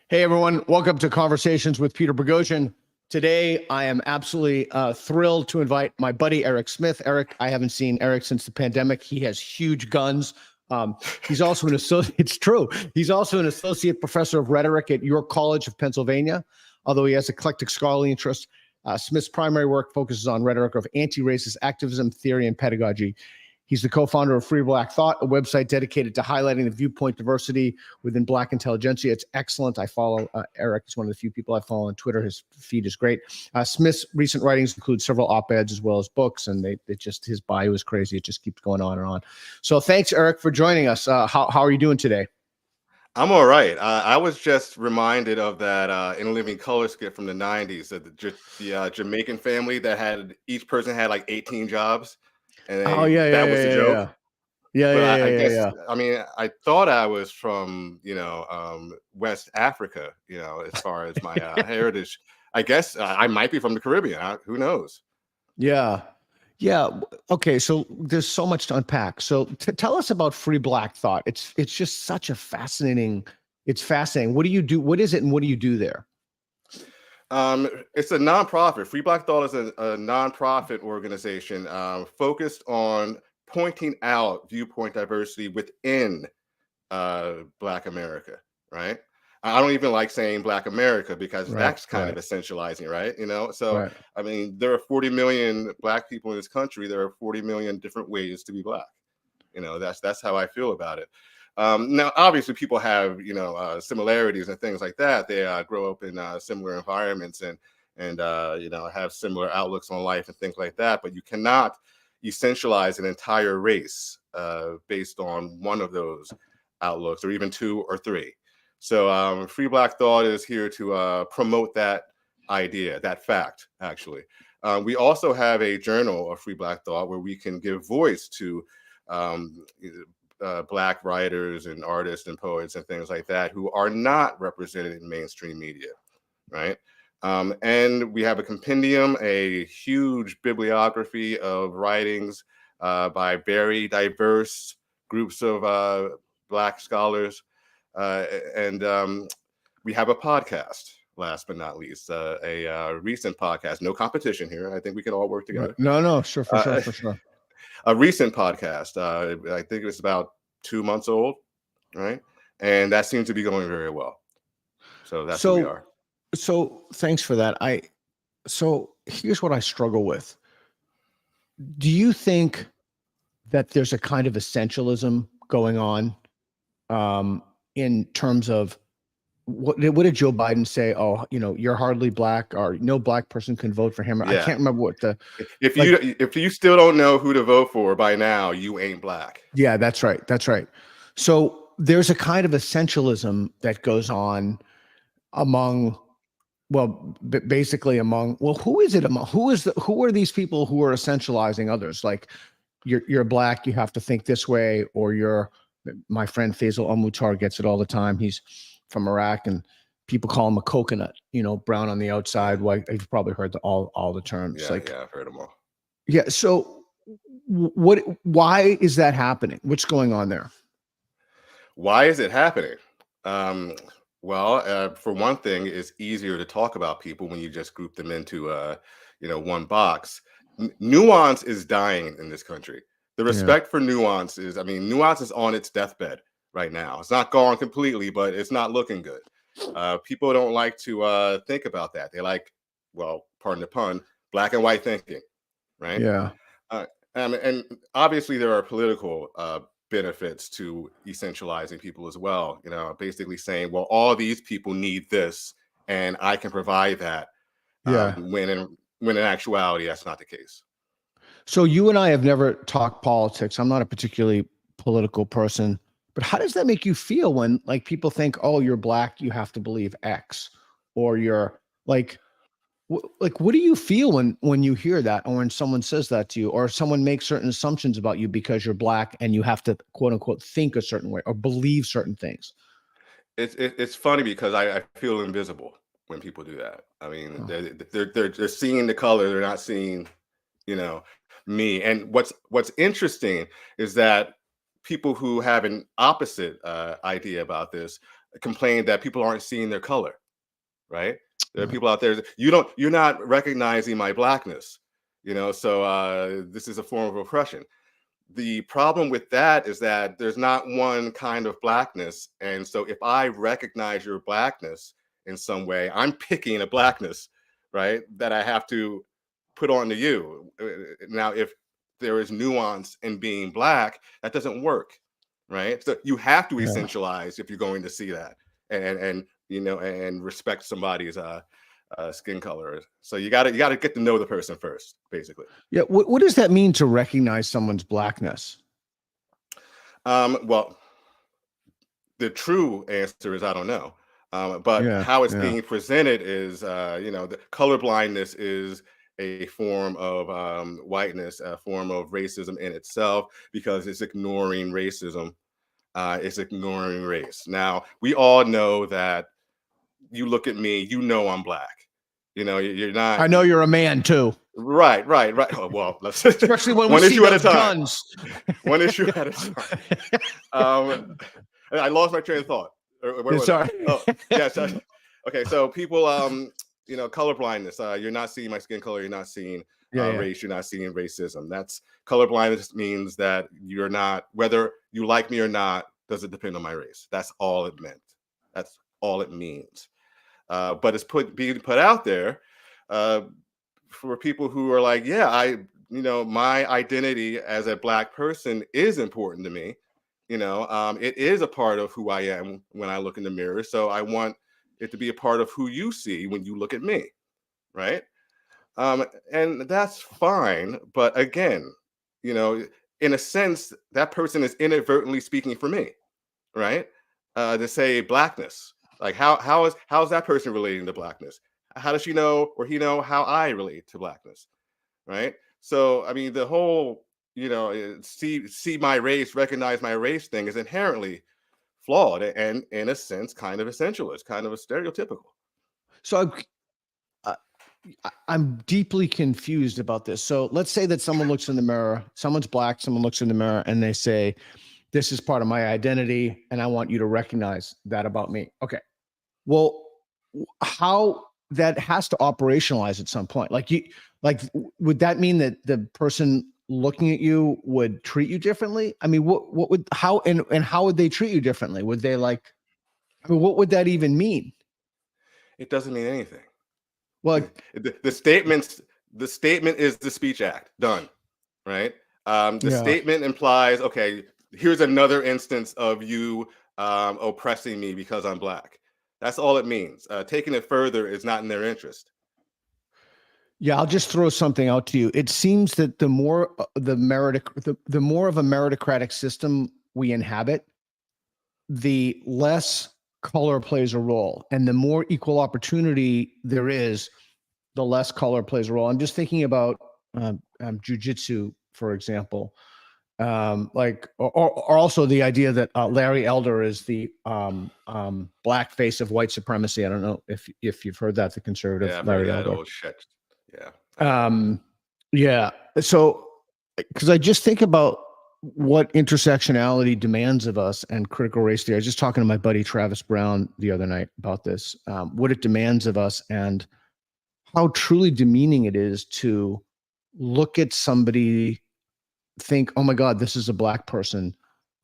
Hey, everyone. Welcome to Conversations with Peter Boghossian. Today, I am absolutely thrilled to invite my buddy, Erec Smith. Erec, I haven't seen Erec since the pandemic. He has huge guns. He's also an associate. It's true. He's also an associate professor of rhetoric at York College of Pennsylvania, although he has eclectic scholarly interests. Smith's primary work focuses on rhetoric of anti-racist activism, theory, and pedagogy. He's the co-founder of Free Black Thought, a website dedicated to highlighting the viewpoint diversity within Black intelligentsia. It's excellent. I follow Erec. He's one of the few people I follow on Twitter. His feed is great. Smith's recent writings include several op-eds as well as books, and his bio is crazy. It just keeps going on and on. So thanks, Erec, for joining us. How are you doing today? I'm all right. I was just reminded of that In Living Color skit from the 90s, that the Jamaican family that had each person had like 18 jobs. And that was the joke. But I guess, I mean, I thought I was from, West Africa, as far as my heritage. I guess I might be from the Caribbean. Who knows? Yeah. Okay. So there's so much to unpack. So tell us about Free Black Thought. It's just such a fascinating. It's fascinating. What do you do? What is it, and what do you do there? It's a nonprofit. Free Black Thought is a nonprofit organization focused on pointing out viewpoint diversity within Black America, right? I don't even like saying Black America because that's kind of essentializing, right? So I mean, there are 40 million Black people in this country. There are 40 million different ways to be Black. That's how I feel about it. Now, obviously, people have similarities and things like that. They grow up in similar environments and have similar outlooks on life and things like that. But you cannot essentialize an entire race based on one of those outlooks, or even two or three. So Free Black Thought is here to promote that idea, that fact, actually. We also have a journal of Free Black Thought where we can give voice to Black writers and artists and poets and things like that who are not represented in mainstream media, right? And we have a compendium, a huge bibliography of writings by very diverse groups of Black scholars. And we have a podcast, last but not least, a recent podcast. No competition here. I think we can all work together. No, sure, for sure. A recent podcast. I think it's about 2 months old, right? And that seems to be going very well. So that's who we are. So thanks for that. So here's what I struggle with. Do you think that there's a kind of essentialism going on in terms of what did Joe Biden say? Oh, you're hardly Black, or no Black person can vote for him. I can't remember what the. If you still don't know who to vote for by now, you ain't Black. Yeah, that's right. So there's a kind of essentialism that goes on among. Well, basically who is it among? Who are these people who are essentializing others? Like, you're Black, you have to think this way, or my friend Faisal Al-Mutar gets it all the time. He's from Iraq, and people call him a coconut, brown on the outside, white. You've probably heard all the terms. Yeah, I've heard them all. Yeah. So why is that happening? What's going on there? Why is it happening? Well, for one thing, it's easier to talk about people when you just group them into one box. Nuance is dying in this country. The respect for nuance is, nuance is on its deathbed right now. It's not gone completely, but it's not looking good. People don't like to think about that. They like, well, pardon the pun, black and white thinking, right? Yeah. And obviously there are political benefits to essentializing people as well. Basically saying, well, all these people need this, and I can provide that. When in actuality, that's not the case. So you and I have never talked politics. I'm not a particularly political person, but how does that make you feel when people think, oh, you're Black, you have to believe X, or you're what do you feel when you hear that, or when someone says that to you, or someone makes certain assumptions about you because you're Black and you have to quote unquote think a certain way or believe certain things? It's funny because I feel invisible when people do that. They're seeing the color, they're not seeing, me. And what's interesting is that people who have an opposite idea about this complain that people aren't seeing their color, right? There are people out there that you're not recognizing my blackness, so this is a form of oppression. The problem with that is that there's not one kind of blackness. And so if I recognize your blackness in some way, I'm picking a blackness, right, that I have to put onto you. Now, if there is nuance in being black, that doesn't work, right? So you have to essentialize if you're going to see that and respect somebody's skin color. So you gotta get to know the person first, basically. Yeah. What does that mean to recognize someone's blackness? Well, the true answer is I don't know. But how it's being presented is, the color blindness is a form of whiteness, a form of racism in itself, because it's ignoring racism. It's ignoring race. Now, we all know that you look at me, I'm black. You're not. I know you're a man too. Right. Oh, well, let's especially when one we issue see at those a time. guns. One issue at a time. I lost my train of thought. Sorry. Oh, yes. Okay, so people, color blindness. You're not seeing my skin color. You're not seeing race. You're not seeing racism. That's color blindness, means that you're not, whether you like me or not, doesn't depend on my race. That's all it meant. That's all it means. But it's being put out there for people who are like, my identity as a black person is important to me. It is a part of who I am when I look in the mirror. So I want it to be a part of who you see when you look at me, right? And that's fine. But again, in a sense, that person is inadvertently speaking for me, right? To say blackness, like how is that person relating to blackness? How does she know or he know how I relate to blackness, right? So I mean, the whole see my race, recognize my race thing is inherently flawed and, in a sense, kind of essentialist, kind of a stereotypical. So I'm deeply confused about this. So let's say that someone looks in the mirror, someone's black, someone looks in the mirror and they say, this is part of my identity and I want you to recognize that about me. Okay. Well, how that has to operationalize at some point? Would that mean that the person looking at you would treat you differently? I mean, how would they treat you differently? Would they what would that even mean? It doesn't mean anything. Well, the statement is the speech act done, right? Statement implies, okay, here's another instance of you oppressing me because I'm black. That's all it means. Taking it further is not in their interest. Yeah, I'll just throw something out to you. It seems that the more of a meritocratic system we inhabit, the less color plays a role, and the more equal opportunity there is, the less color plays a role. I'm just thinking about jujitsu, for example, or also the idea that Larry Elder is the black face of white supremacy. I don't know if you've heard that, the conservative Larry Elder. Old shit. Yeah. Yeah. So, because I just think about what intersectionality demands of us and critical race theory. I was just talking to my buddy Travis Brown the other night about this, what it demands of us and how truly demeaning it is to look at somebody, think, oh my God, this is a black person,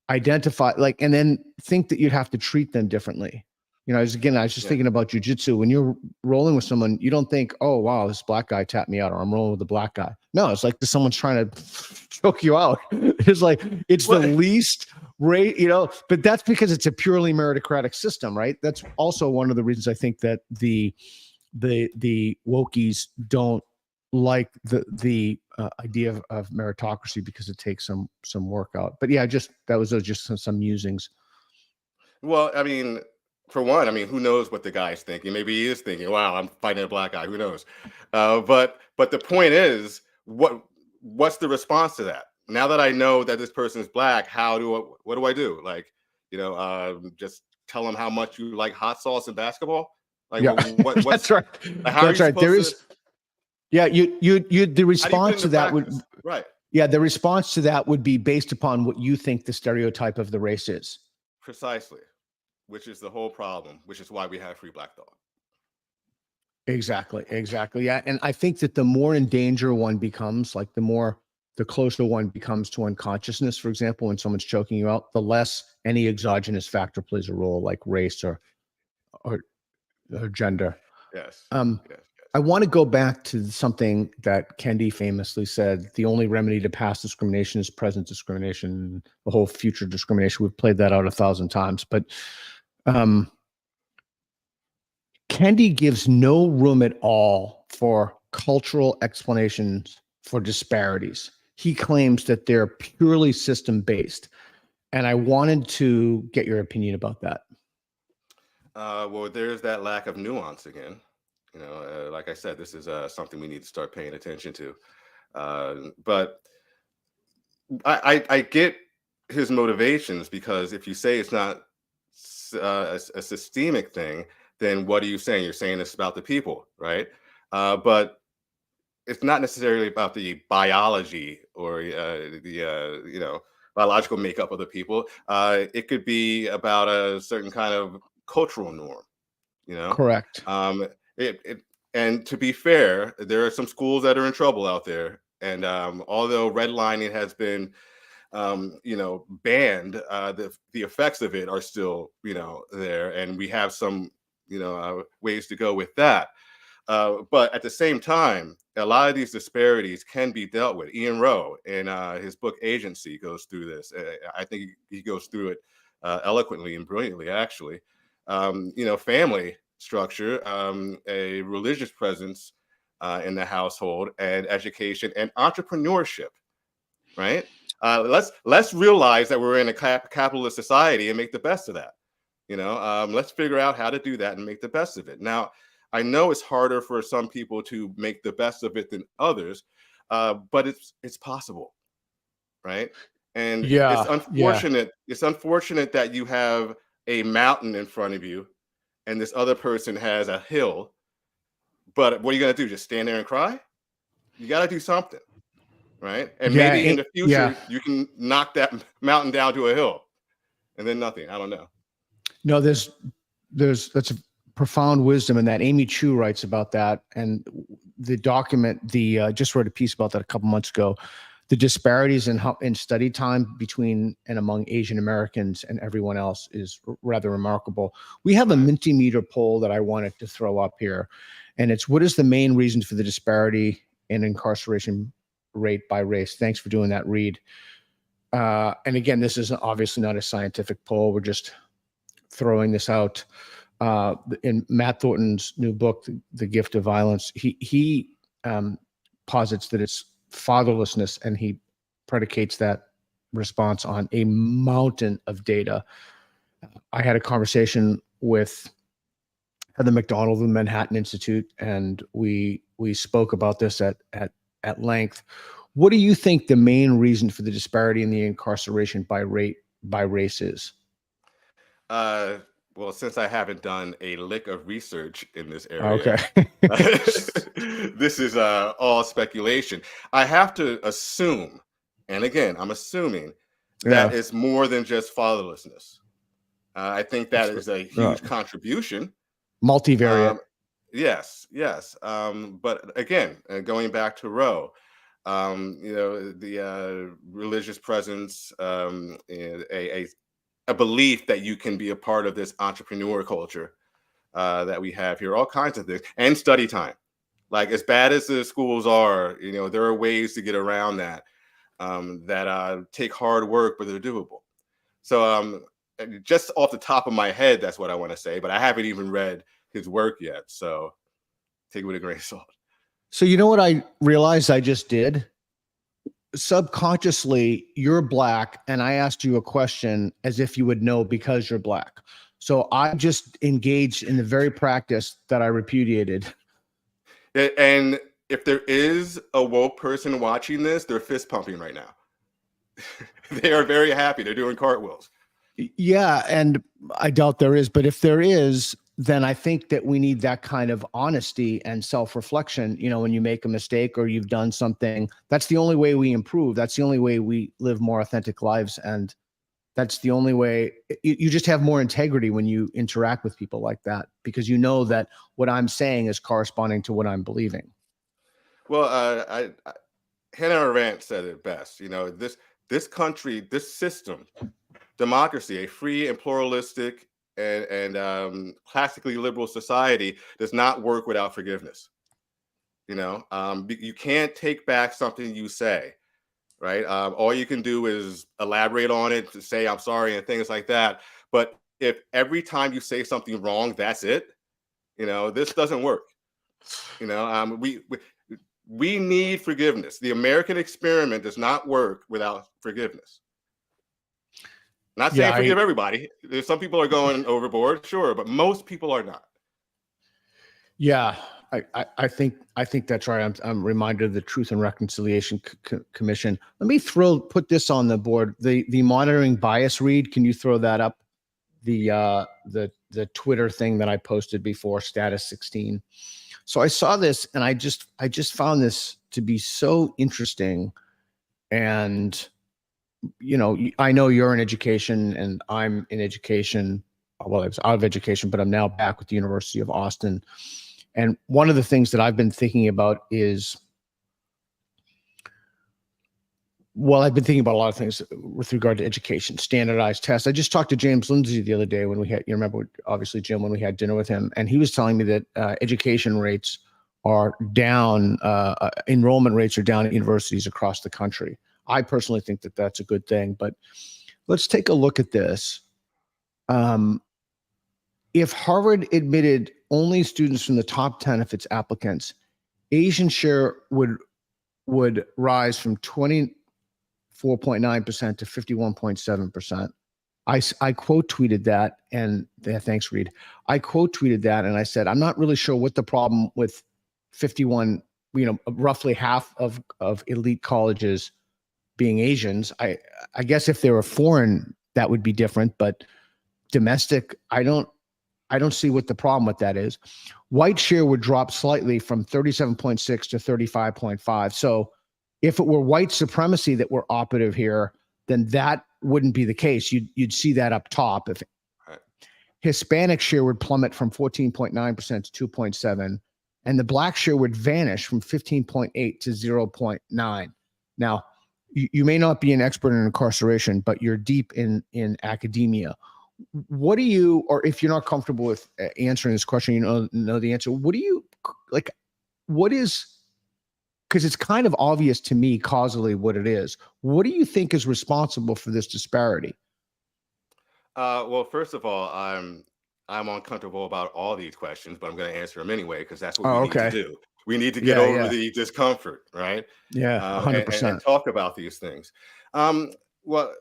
identify, and then think that you'd have to treat them differently. I was just thinking about jujitsu. When you're rolling with someone, you don't think, oh, wow, this black guy tapped me out, or I'm rolling with the black guy. No, it's like someone's trying to choke you out. It's the least rate, but that's because it's a purely meritocratic system, right? That's also one of the reasons I think that the wokies don't like the idea of meritocracy, because it takes some work out. But yeah, that was just some musings. Well, I mean, for one, who knows what the guy's thinking? Maybe he is thinking, "Wow, I'm fighting a black guy." Who knows? But the point is, what's the response to that? Now that I know that this person is black, what do I do? Just tell them how much you like hot sauce in basketball. What's that's right. That's right. There is. Yeah, the response to that would right. Yeah, the response to that would be based upon what you think the stereotype of the race is. Precisely. which is the whole problem, which is why we have free black thought. Exactly. Yeah. And I think that the more in danger one becomes, like the closer one becomes to unconsciousness, for example, when someone's choking you out, the less any exogenous factor plays a role, like race or, or gender. Yes. Yes. I want to go back to something that Kendi famously said: the only remedy to past discrimination is present discrimination, the whole future discrimination. We've played that out 1,000 times, but Kendi gives no room at all for cultural explanations for disparities. He claims that they're purely system-based. And I wanted to get your opinion about that. Well, there's that lack of nuance again. Like I said, this is something we need to start paying attention to. But I get his motivations, because if you say it's not a systemic thing, then what are you saying? You're saying it's about the people, right? But it's not necessarily about the biology or the biological makeup of the people. It could be about a certain kind of cultural norm. Correct. And to be fair, there are some schools that are in trouble out there. And although redlining has been banned, the effects of it are still there, and we have some ways to go with that. But at the same time, a lot of these disparities can be dealt with. Ian Rowe, in his book Agency, goes through this. I think he goes through it eloquently and brilliantly, actually. Family structure, a religious presence in the household, and education and entrepreneurship, right? Let's realize that we're in a capitalist society and make the best of that. Let's figure out how to do that and make the best of it. Now, I know it's harder for some people to make the best of it than others, but it's possible, right? And it's unfortunate. Yeah. It's unfortunate that you have a mountain in front of you, and this other person has a hill. But what are you gonna do? Just stand there and cry? You got to do something, right? And maybe in the future you can knock that mountain down to a hill, and then nothing. I don't know. No, that's a profound wisdom in that. Amy Chu writes about that, and the document, just wrote a piece about that a couple months ago. The disparities in study time between and among Asian Americans and everyone else is rather remarkable. We have a Mentimeter poll that I wanted to throw up here, and it's: what is the main reason for the disparity in incarceration rate by race? Thanks for doing that, Reed. And again, this is obviously not a scientific poll. We're just throwing this out. In Matt Thornton's new book, The Gift of Violence, he posits that it's fatherlessness, and he predicates that response on a mountain of data. I had a conversation with Heather McDonald of the Manhattan Institute, and we spoke about this at length. What do you think the main reason for the disparity in the incarceration by race is? Well, since I haven't done a lick of research in this area, okay. This is all speculation. I have to assume, and again, I'm assuming that it's more than just fatherlessness. I think that is a huge contribution. Multivariate. Yes. But again, going back to Roe, the religious presence, a belief that you can be a part of this entrepreneur culture that we have here, all kinds of things, and study time. Like, as bad as the schools are, there are ways to get around that, that take hard work, but they're doable. So just off the top of my head, that's what I want to say, but I haven't even read his work yet. So take it with a grain of salt. So you know what I realized I just did? Subconsciously, you're Black, and I asked you a question as if you would know because you're Black. So I just engaged in the very practice that I repudiated. And if there is a woke person watching this, they're fist pumping right now. They are very happy. They're doing cartwheels. Yeah, and I doubt there is, but if there is, then I think that we need that kind of honesty and self-reflection. When you make a mistake or you've done something, that's the only way we improve. That's the only way we live more authentic lives. And That's the only way. You just have more integrity when you interact with people like that, because you know that what I'm saying is corresponding to what I'm believing. Well, Hannah Arendt said it best. This country, this system, democracy, a free and pluralistic and classically liberal society, does not work without forgiveness. You can't take back something you say, right? All you can do is elaborate on it, to say I'm sorry and things like that. But if every time you say something wrong, that's it, this doesn't work. We need forgiveness. The American experiment does not work without forgiveness. Not saying forgive everybody. There's some people are going overboard, sure, but most people are not. Yeah, I think that's right. I'm reminded of the Truth and Reconciliation Commission. Let me put this on the board. The monitoring bias read. Can you throw that up? The Twitter thing that I posted before, status 16. So I saw this and I just found this to be so interesting. And I know you're in education and I'm in education. Well, I was out of education, but I'm now back with the University of Austin. And one of the things that I've been thinking about is, well, I've been thinking about a lot of things with regard to education, standardized tests. I just talked to James Lindsay the other day when we had, you remember, obviously, Jim, when we had dinner with him, and he was telling me that education rates are down, enrollment rates are down at universities across the country. I personally think that that's a good thing, but let's take a look at this. If Harvard admitted only students from the top 10 of its applicants, Asian share would rise from 24.9% to 51.7%. I quote tweeted that, and thanks, Reed. I quote tweeted that, and I said, I'm not really sure what the problem with 51, roughly half of elite colleges being Asians. I guess if they were foreign, that would be different, but domestic, I don't see what the problem with that is. White share would drop slightly from 37.6 to 35.5. So if it were white supremacy that were operative here, then that wouldn't be the case. You'd see that up top. If Hispanic share would plummet from 14.9% to 2.7, and the black share would vanish from 15.8 to 0.9. Now, you may not be an expert in incarceration, but you're deep in academia. What do you, or if you're not comfortable with answering this question, know the answer. What do you like? What is, because it's kind of obvious to me causally what it is. What do you think is responsible for this disparity? Well, first of all, I'm uncomfortable about all these questions, but I'm going to answer them anyway because that's what we need to do. We need to get over the discomfort, right? Yeah, 100%. And talk about these things. Well,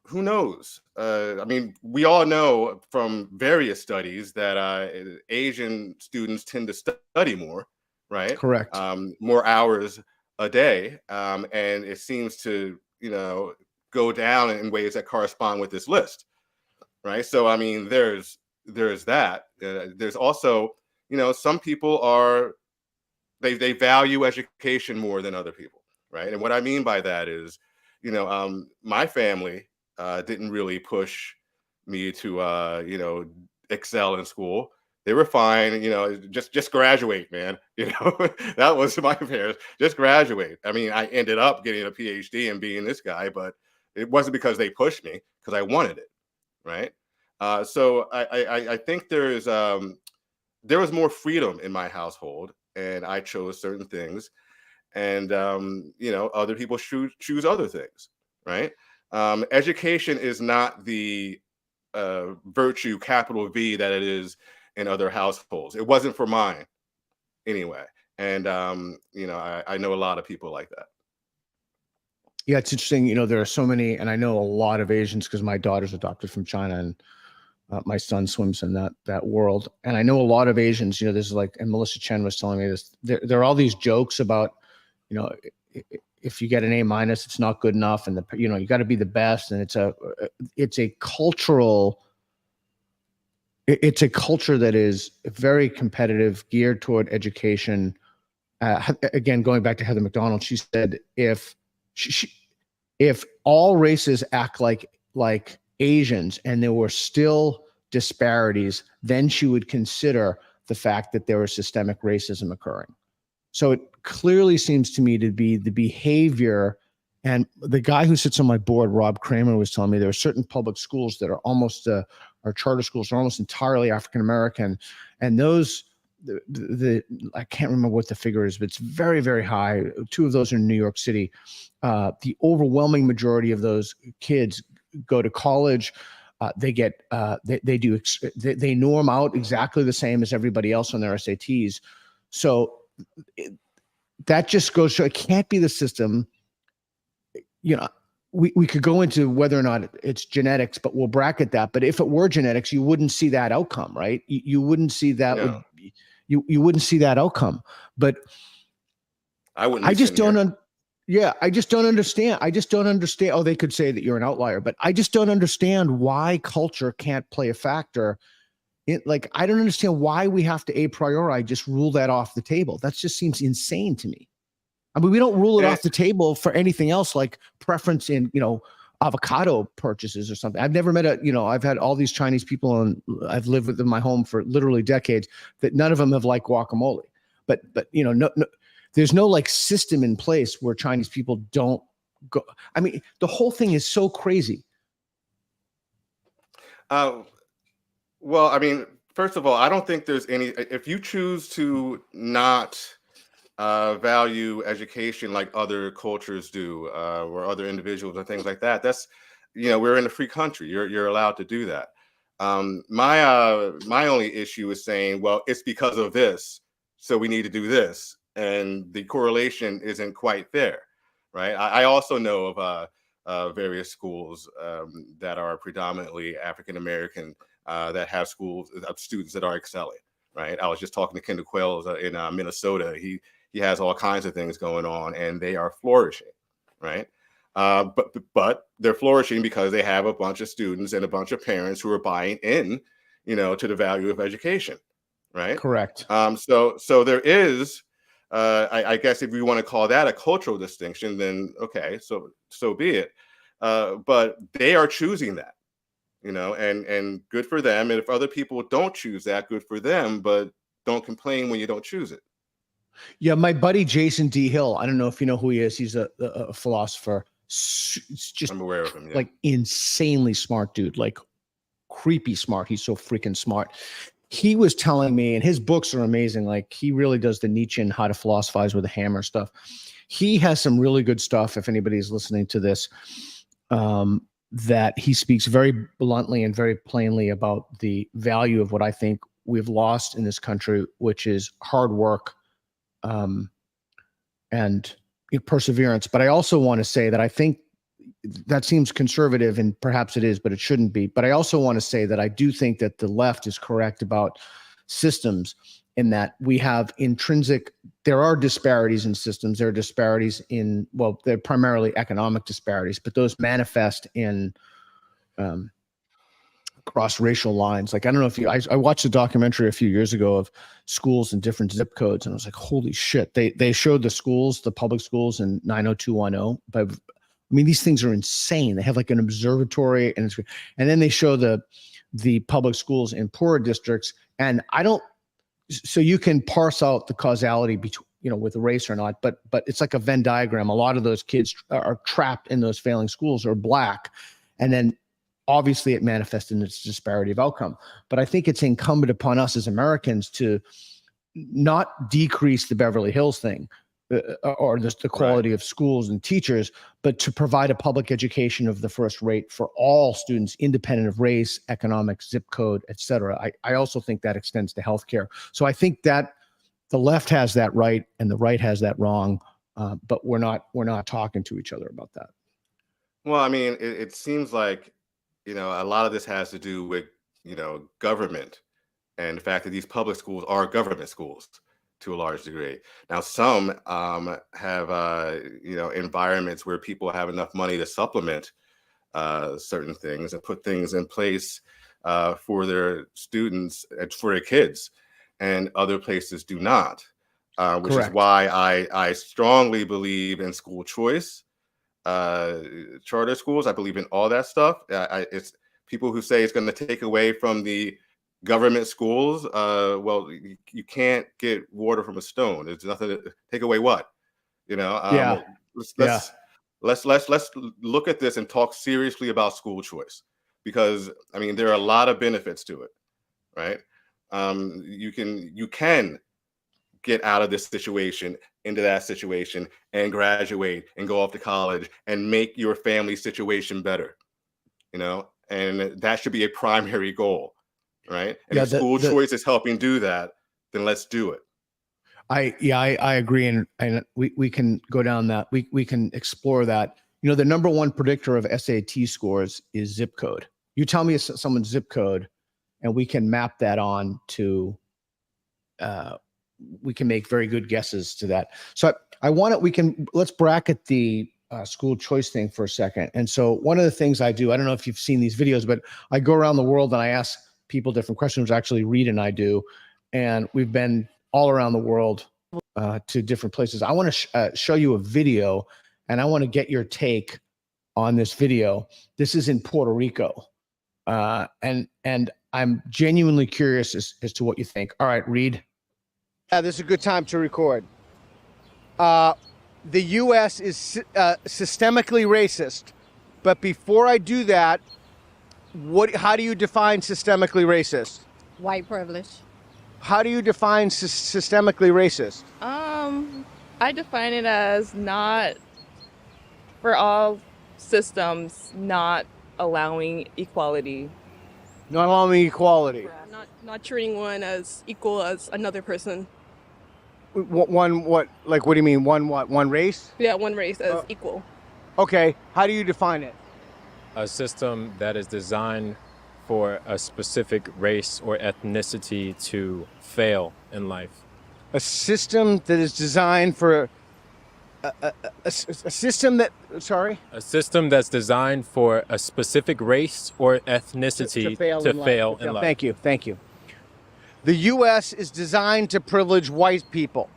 who knows? I mean, we all know from various studies that Asian students tend to study more, right? Correct. More hours a day, and it seems to go down in ways that correspond with this list, right? So I mean, there's that. There's also some people they value education more than other people, right? And what I mean by that is, my family didn't really push me to excel in school. They were fine, just graduate, man. That was my parents. Just graduate. I mean, I ended up getting a PhD and being this guy, but it wasn't because they pushed me, because I wanted it, right? So I think there was more freedom in my household, and I chose certain things, and other people choose other things, right? Education is not the virtue, capital V, that it is in other households. It wasn't for mine anyway. And I know a lot of people like that. Yeah, it's interesting. There are so many, and I know a lot of Asians because my daughter's adopted from China, and my son swims in that world. And I know a lot of Asians. This is like, and Melissa Chen was telling me this. There are all these jokes about, if you get an A-, it's not good enough, and you got to be the best. And it's a culture that is very competitive, geared toward education. Again, going back to Heather McDonald, she said if all races act like like Asians and there were still disparities, then she would consider the fact that there was systemic racism occurring. So it clearly seems to me to be the behavior. And the guy who sits on my board, Rob Kramer, was telling me there are certain public schools that are almost, or charter schools, are almost entirely African American, and those, I can't remember what the figure is, but it's very, very high. 2 of those are in New York City. The overwhelming majority of those kids go to college. They get they norm out exactly the same as everybody else on their SATs. So that just goes to, it can't be the system. We could go into whether or not it's genetics, but we'll bracket that. But if it were genetics, you wouldn't see that outcome, right? You wouldn't see that. No. You wouldn't see that outcome. But I just don't. I just don't understand. I just don't understand. Oh, they could say that you're an outlier, but I just don't understand why culture can't play a factor. I don't understand why we have to a priori just rule that off the table. That just seems insane to me. I mean, we don't rule it off the table for anything else, like preference in, avocado purchases or something. I've never met I've had all these Chinese people and I've lived with them in my home for literally decades that none of them have liked guacamole. But no, there's no like system in place where Chinese people don't go. I mean, the whole thing is so crazy. Well, I mean, first of all, I don't think there's any, if you choose to not value education like other cultures do, or other individuals and things like that, that's, we're in a free country. You're allowed to do that. My only issue is saying, well, it's because of this, so we need to do this. And the correlation isn't quite there, right? I also know of various schools that are predominantly African-American that have schools of students that are excelling, right? I was just talking to Kendall Quayles in Minnesota. He has all kinds of things going on and they are flourishing, right? But they're flourishing because they have a bunch of students and a bunch of parents who are buying in, to the value of education, right? Correct. So there is, I guess if we want to call that a cultural distinction, then okay, so be it. But they are choosing that, and good for them. And if other people don't choose that, good for them. But don't complain when you don't choose it. Yeah, my buddy Jason D. Hill. I don't know if you know who he is. He's a philosopher. It's just, I'm aware of him. Yeah. Like insanely smart dude, like creepy smart. He's so freaking smart. He was telling me, and his books are amazing. Like he really does the Nietzschean how to philosophize with a hammer stuff. He has some really good stuff. If anybody's listening to this, that he speaks very bluntly and very plainly about the value of what I think we've lost in this country, which is hard work, and perseverance. But I also want to say that I think that seems conservative, and perhaps it is, but it shouldn't be. But I also want to say that I do think that the left is correct about systems, in that we have there are disparities in systems. There are disparities they're primarily economic disparities, but those manifest in cross-racial lines. Like, I don't know if I watched a documentary a few years ago of schools in different zip codes, and I was like, holy shit. They showed the public schools in 90210, but I mean, these things are insane. They have like an observatory, and then they show the public schools in poorer districts. And so you can parse out the causality between, with race or not, but it's like a Venn diagram. A lot of those kids are trapped in those failing schools or black. And then obviously it manifests in its disparity of outcome. But I think it's incumbent upon us as Americans to not decrease the Beverly Hills thing, or the quality of schools and teachers, but to provide a public education of the first rate for all students, independent of race, economic, zip code, et cetera. I also think that extends to healthcare. So I think that the left has that right and the right has that wrong, but we're not talking to each other about that. Well, I mean, it seems like, a lot of this has to do with, government, and the fact that these public schools are government schools to a large degree. Now, some have, environments where people have enough money to supplement certain things and put things in place for their students and for their kids, and other places do not, which Correct. is why I strongly believe in school choice. charter schools. I believe in all that stuff. It's people who say it's going to take away from the government schools. Well, you can't get water from a stone. There's nothing to take away. What, Yeah. let's look at this and talk seriously about school choice, because I mean there are a lot of benefits to it, right? You can get out of this situation into that situation and graduate and go off to college and make your family situation better, and that should be a primary goal, right? And if school choice is helping do that, then let's do it. I agree, and we can go down that. We can explore that. The number one predictor of SAT scores is zip code. You tell me someone's zip code, and we can map that on to. We can make very good guesses to that. So let's bracket the school choice thing for a second. And so one of the things I do, I don't know if you've seen these videos, but I go around the world and I ask people different questions. Actually, Reed and I do, and we've been all around the world to different places. I want to show you a video, and I want to get your take on this video. This is in Puerto Rico, and I'm genuinely curious as to what you think. All right, Reed. This is a good time to record. The U.S. is systemically racist, but before I do that, how do you define systemically racist? White privilege. How do you define systemically racist? I define it as not for all systems, not allowing equality. Not allowing equality. Not treating one as equal as another person. What do you mean? One race? Yeah, one race as equal. Okay. How do you define it? A system that is designed for a specific race or ethnicity to fail in life. A system that is designed for a system that, sorry? A system that's designed for a specific race or ethnicity to fail in life. Thank you. The U.S. is designed to privilege white people.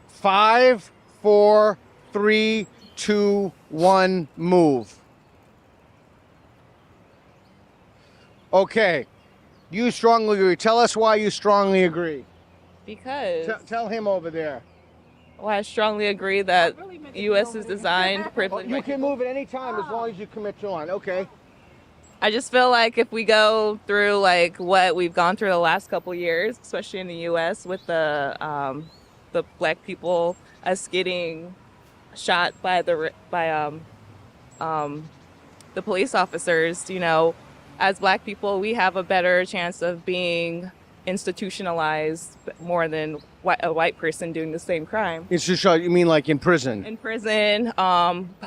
5, 4, 3, 2, 1, move. Okay. You strongly agree. Tell us why you strongly agree. Because Tell him over there. well, I strongly agree that U.S. is designed to privilege You white can people. move at any time as long as you commit to one. Okay. I just feel like if we go through like what we've gone through the last couple years, especially in the U.S. with the black people us getting shot by the police officers, as black people, we have a better chance of being institutionalized more than a white person doing the same crime. Institutionalized, you mean like in prison? In prison,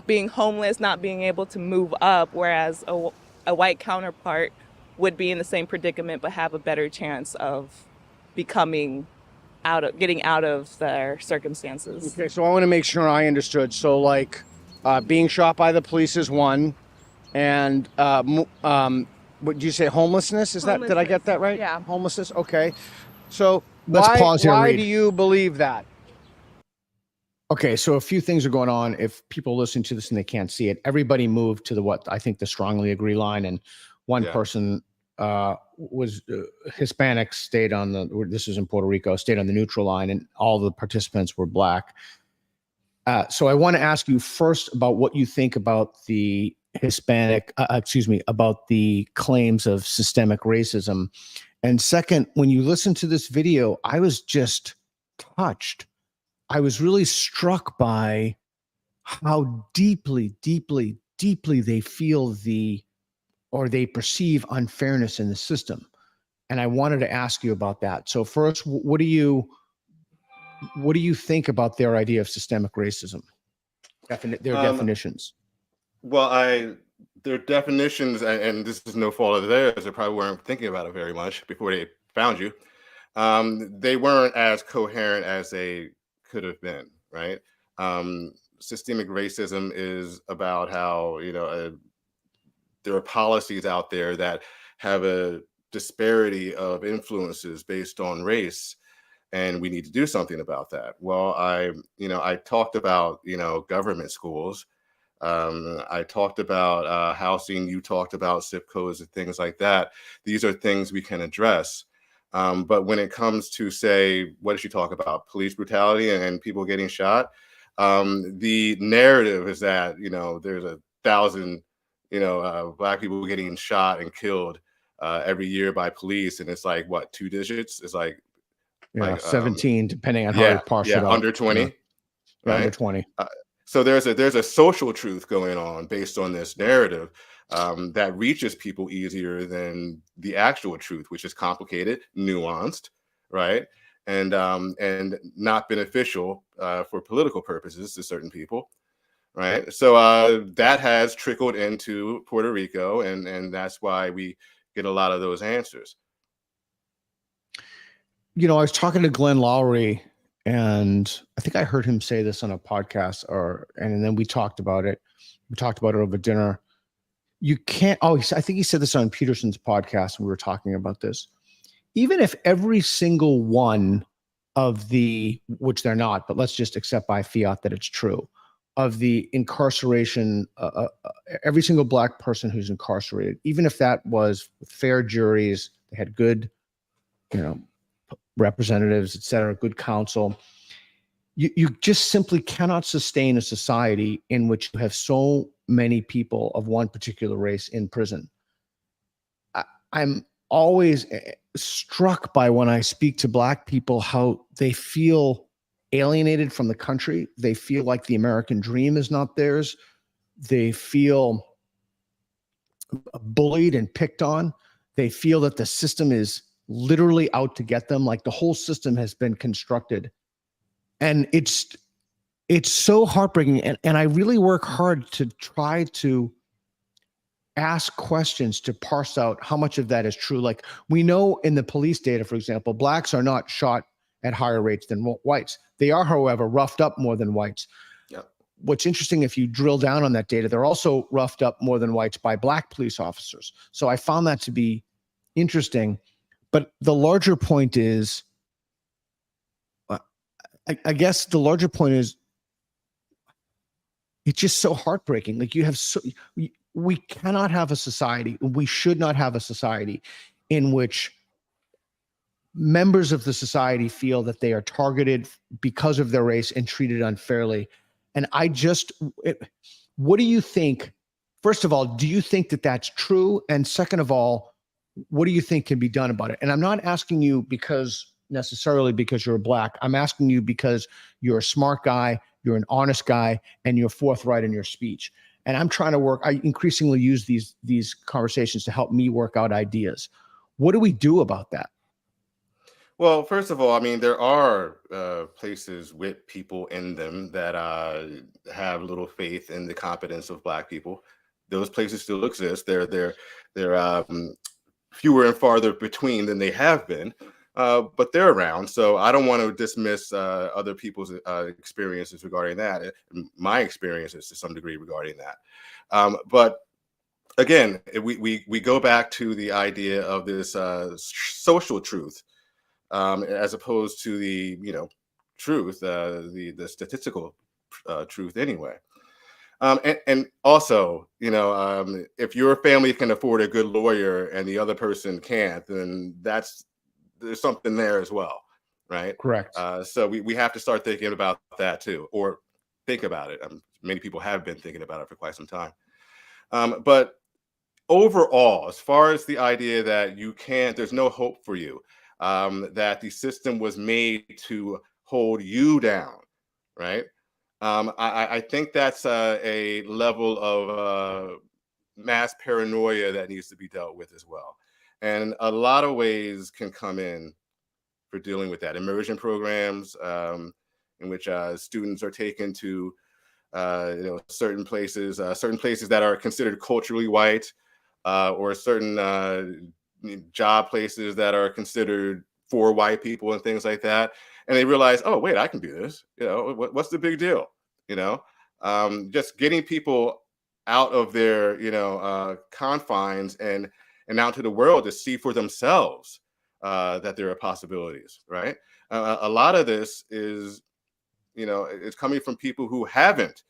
being homeless, not being able to move up, whereas a white counterpart would be in the same predicament but have a better chance of getting out of their circumstances. Okay, so I want to make sure I understood. So like being shot by the police is one, and what did you say, homelessness? Did I get that right? Yeah. Homelessness, okay. So Let's pause here, why Reed. do you believe that? Okay, so a few things are going on. If people listen to this and they can't see it, everybody moved to what I think the strongly agree line, and one person was Hispanic stayed on this is in Puerto Rico, stayed on the neutral line, and all the participants were black. So I want to ask you first about what you think about the about the claims of systemic racism. And second, when you listen to this video, I was just touched. I was really struck by how deeply, deeply, deeply they feel or they perceive unfairness in the system. And I wanted to ask you about that. So first, what do you think about their idea of systemic racism? Their definitions. Well, their definitions, and this is no fault of theirs, they probably weren't thinking about it very much before they found you. They weren't as coherent as they could have been, right? Systemic racism is about how, there are policies out there that have a disparity of influences based on race, and we need to do something about that. Well, I talked about, government schools. I talked about housing. You talked about zip codes and things like that. These are things we can address. But when it comes to, say, what did she talk about? Police brutality and people getting shot. The narrative is that, there's 1,000, Black people getting shot and killed every year by police. And it's like, what, 2 digits? It's like, 17, depending on how you parse it out. under 20, Yeah, right? under 20. So there's a social truth going on based on this narrative that reaches people easier than the actual truth, which is complicated, nuanced, right, and not beneficial for political purposes to certain people, right? So that has trickled into Puerto Rico, and that's why we get a lot of those answers. I was talking to Glenn Lowry, and I think I heard him say this on a podcast, and then we talked about it. We talked about it over dinner. You can't. I think he said this on Peterson's podcast, and we were talking about this. Even if every single one of which they're not, but let's just accept by fiat that it's true, of the incarceration, every single Black person who's incarcerated, even if that was with fair juries, they had good, representatives, et cetera, good counsel. You just simply cannot sustain a society in which you have so many people of one particular race in prison. I'm always struck by, when I speak to Black people, how they feel alienated from the country. They feel like the American dream is not theirs. They feel bullied and picked on. They feel that the system is literally out to get them, like the whole system has been constructed. And it's so heartbreaking. And I really work hard to try to ask questions to parse out how much of that is true. Like, we know in the police data, for example, Blacks are not shot at higher rates than whites. They are, however, roughed up more than whites. Yep. What's interesting, if you drill down on that data, they're also roughed up more than whites by Black police officers. So I found that to be interesting. But the larger point is, I guess the larger point is, it's just so heartbreaking. Like, we cannot have a society, we should not have a society in which members of the society feel that they are targeted because of their race and treated unfairly. And what do you think? First of all, do you think that that's true? And second of all, what do you think can be done about it? And I'm not asking you necessarily because you're Black. I'm asking you because you're a smart guy, you're an honest guy, and you're forthright in your speech. And I'm trying to I increasingly use these conversations to help me work out ideas. What do we do about that? Well, first of all, I mean, there are places with people in them that have little faith in the competence of Black people. Those places still exist. They're fewer and farther between than they have been, but they're around. So I don't want to dismiss other people's experiences regarding that. My experiences to some degree regarding that. But again, we go back to the idea of this social truth, as opposed to the truth, the statistical truth anyway. And also, if your family can afford a good lawyer and the other person can't, then there's something there as well, right? Correct. So we have to start thinking about that too, or think about it. Many people have been thinking about it for quite some time. But overall, as far as the idea that there's no hope for you, that the system was made to hold you down, right? I think that's a level of mass paranoia that needs to be dealt with as well. And a lot of ways can come in for dealing with that. Immersion programs in which students are taken to certain places that are considered culturally white, or certain job places that are considered for white people and things like that. And they realize, oh, wait, I can do this. What's the big deal? Just getting people out of their, confines and out to the world to see for themselves that there are possibilities, right? A lot of this is, it's coming from people who haven't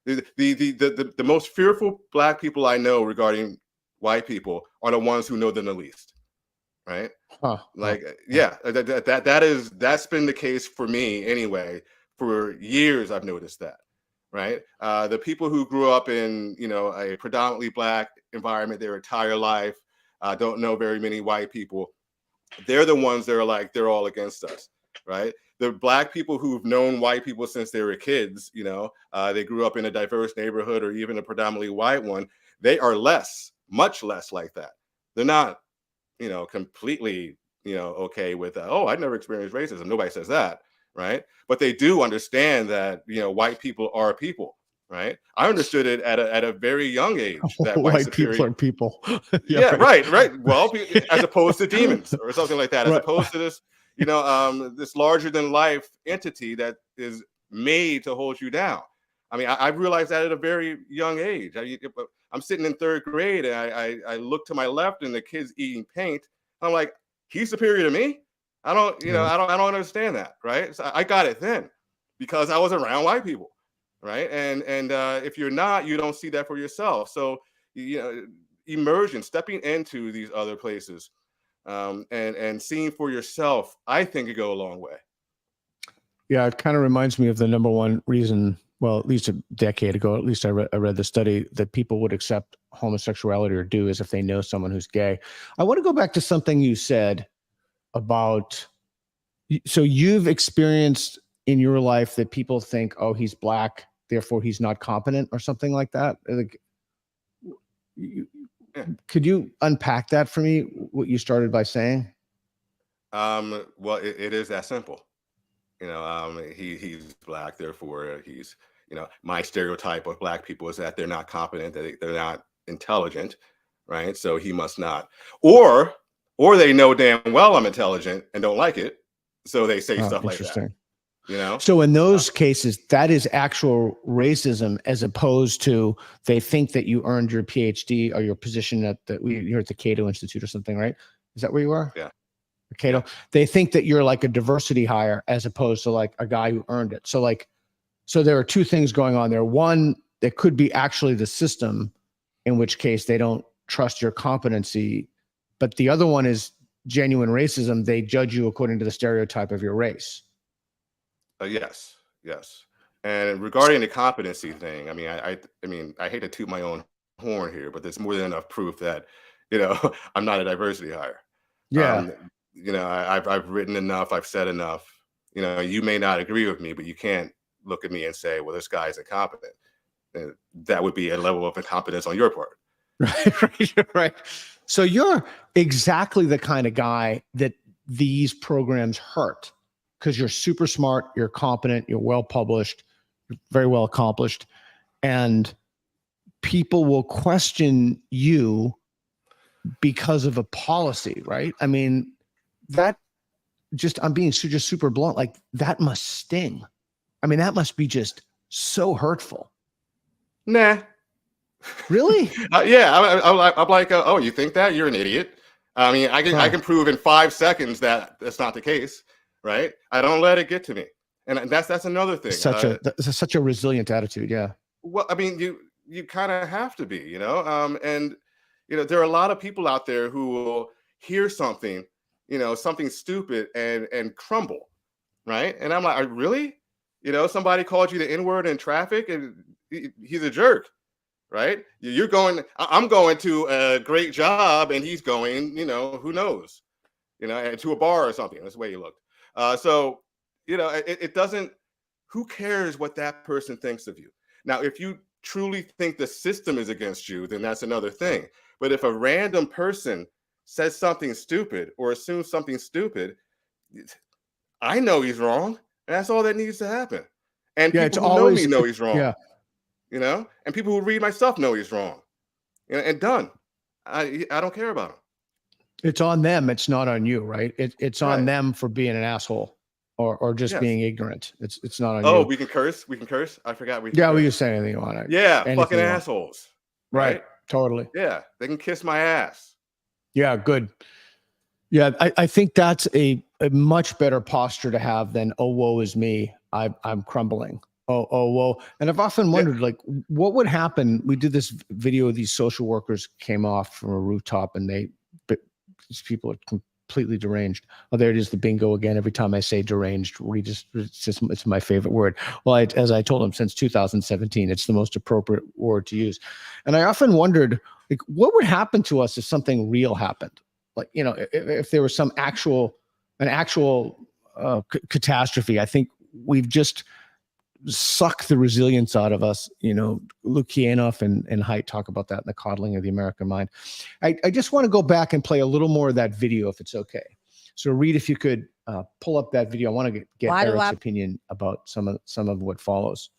The most fearful Black people I know regarding white people are the ones who know them the least, right? Like, yeah, that's been the case for me anyway. For years, I've noticed that, right? The people who grew up in, you know, a predominantly Black environment their entire life, don't know very many white people. They're the ones that are like, they're all against us, right? The Black people who've known white people since they were kids, you know, they grew up in a diverse neighborhood or even a predominantly white one, they are much less like that. They're not, you know, completely, you know, okay with, oh, I never experienced racism. Nobody says that, right? But they do understand that, you know, white people are people, right? I understood it at a very young age that White people are people. Yeah, right. Well, as opposed to demons or something like that, as opposed to this, you know, this larger than life entity that is made to hold you down. I mean, I realized that at a very young age. I'm sitting in third grade and I look to my left and the kid's eating paint. I'm like, he's superior to me. I don't, you know, I don't understand that, right? So I got it then because I was around white people, right? And if you're not, you don't see that for yourself. So, you know, immersion, stepping into these other places, and seeing for yourself, I think could go a long way. Yeah, it kind of reminds me of the number one reason, well, at least a decade ago, at least I read the study that people would accept homosexuality or do is if they know someone who's gay. I want to go back to something you said about, so you've experienced in your life that people think, oh, he's Black, therefore he's not competent or something like that. Like, could you unpack that for me, what you started by saying? Well, it is that simple. You know, he's Black, therefore he's, you know, my stereotype of Black people is that they're not competent, that they're not intelligent, right? So he must not, or they know damn well I'm intelligent and don't like it, so they say stuff like that. You know, so in those cases, that is actual racism, as opposed to they think that you earned your PhD or your position at you're at the Cato Institute or something, right? Is that where you are? Yeah. Cato. Yeah. They think that you're like a diversity hire as opposed to like a guy who earned it. So like, so there are two things going on there. One, it could be actually the system, in which case they don't trust your competency. But the other one is genuine racism. They judge you according to the stereotype of your race. Yes. And regarding the competency thing, I mean, I hate to toot my own horn here, but there's more than enough proof that, you know, I'm not a diversity hire. Yeah. You know, I've written enough, I've said enough. You know, you may not agree with me, but you can't look at me and say, well, this guy's incompetent. That would be a level of incompetence on your part. Right. So you're exactly the kind of guy that these programs hurt, because you're super smart, you're competent, you're well published, you're very well accomplished, and people will question you because of a policy, right? I mean, that just, I'm being just super blunt, like that must sting. I mean, that must be just so hurtful. Nah. Really? Yeah, I'm like, oh, you think that? You're an idiot. I mean, I can prove in 5 seconds that that's not the case, right? I don't let it get to me, and that's another thing. Such a resilient attitude, yeah. Well, I mean, you kind of have to be, you know, and you know, there are a lot of people out there who will hear something, you know, something stupid and crumble, right? And I'm like, really? You know, somebody called you the N-word in traffic, and he's a jerk. Right? I'm going to a great job and he's going, you know, who knows, you know, and to a bar or something. That's the way he looked. So, you know, it doesn't, who cares what that person thinks of you? Now, if you truly think the system is against you, then that's another thing. But if a random person says something stupid or assumes something stupid, I know he's wrong. And that's all that needs to happen. And yeah, people who know me know he's wrong. Yeah. You know, and people who read my stuff know he's wrong, and done. I don't care about him. It's on them. It's not on you, right? It's on them for being an asshole or just being ignorant. It's not on you. Oh, we can curse. I forgot. We can say anything you want. Yeah, fucking assholes. Right. Totally. Yeah, they can kiss my ass. Yeah, good. Yeah, I think that's a much better posture to have than, oh, woe is me, I'm crumbling. Whoa. And I've often wondered, like, what would happen? We did this video of these social workers came off from a rooftop, and these people are completely deranged. Oh, there it is, the bingo again. Every time I say deranged, it's my favorite word. Well, as I told him, since 2017, it's the most appropriate word to use. And I often wondered, like, what would happen to us if something real happened? Like, if there was an actual catastrophe. I think we've just suck the resilience out of us. Luke Kianoff and Haidt talk about that in The Coddling of the American Mind. I just want to go back and play a little more of that video, if it's okay. So Reed, if you could pull up that video. I want to get Eric's opinion about some of what follows.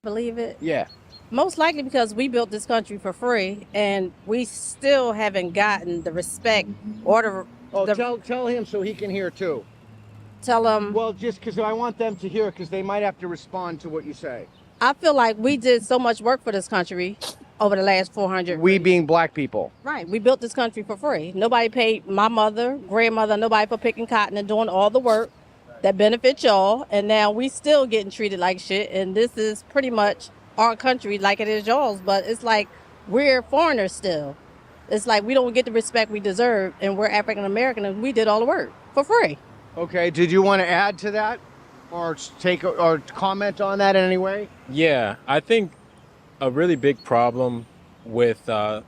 Believe it? Yeah. Most likely because we built this country for free, and we still haven't gotten the respect or Tell him so he can hear too. Tell them. Well, just because I want them to hear, because they might have to respond to what you say. I feel like we did so much work for this country over the last 400. We being black people. Right. We built this country for free. Nobody paid my mother, grandmother, nobody for picking cotton and doing all the work that benefits y'all. And now we still getting treated like shit. And this is pretty much our country like it is y'all's. But it's like we're foreigners still. It's like we don't get the respect we deserve. And we're African American, and we did all the work for free. Okay, did you want to add to that or comment on that in any way? Yeah, I think a really big problem with the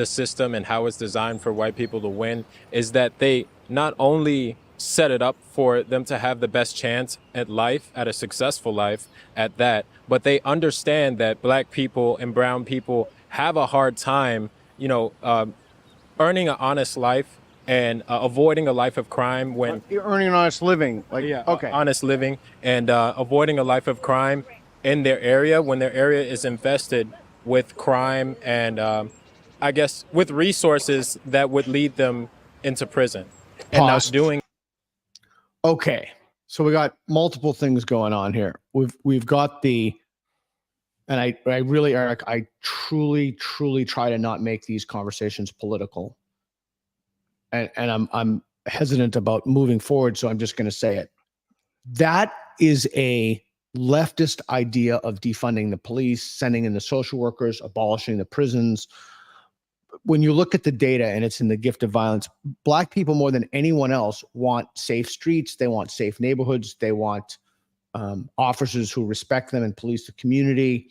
system and how it's designed for white people to win is that they not only set it up for them to have the best chance at life, at a successful life at that, but they understand that black people and brown people have a hard time, earning an honest life and avoiding a life of crime when you're earning an honest living, honest living, and avoiding a life of crime in their area when their area is infested with crime and I guess with resources that would lead them into prison and not doing. Okay, so we got multiple things going on here. We've got and I really, Eric, I truly try to not make these conversations political. And I'm hesitant about moving forward, so I'm just going to say it. That is a leftist idea of defunding the police, sending in the social workers, abolishing the prisons. When you look at the data, and it's in the gift of violence, black people more than anyone else want safe streets. They want safe neighborhoods. They want officers who respect them and police the community.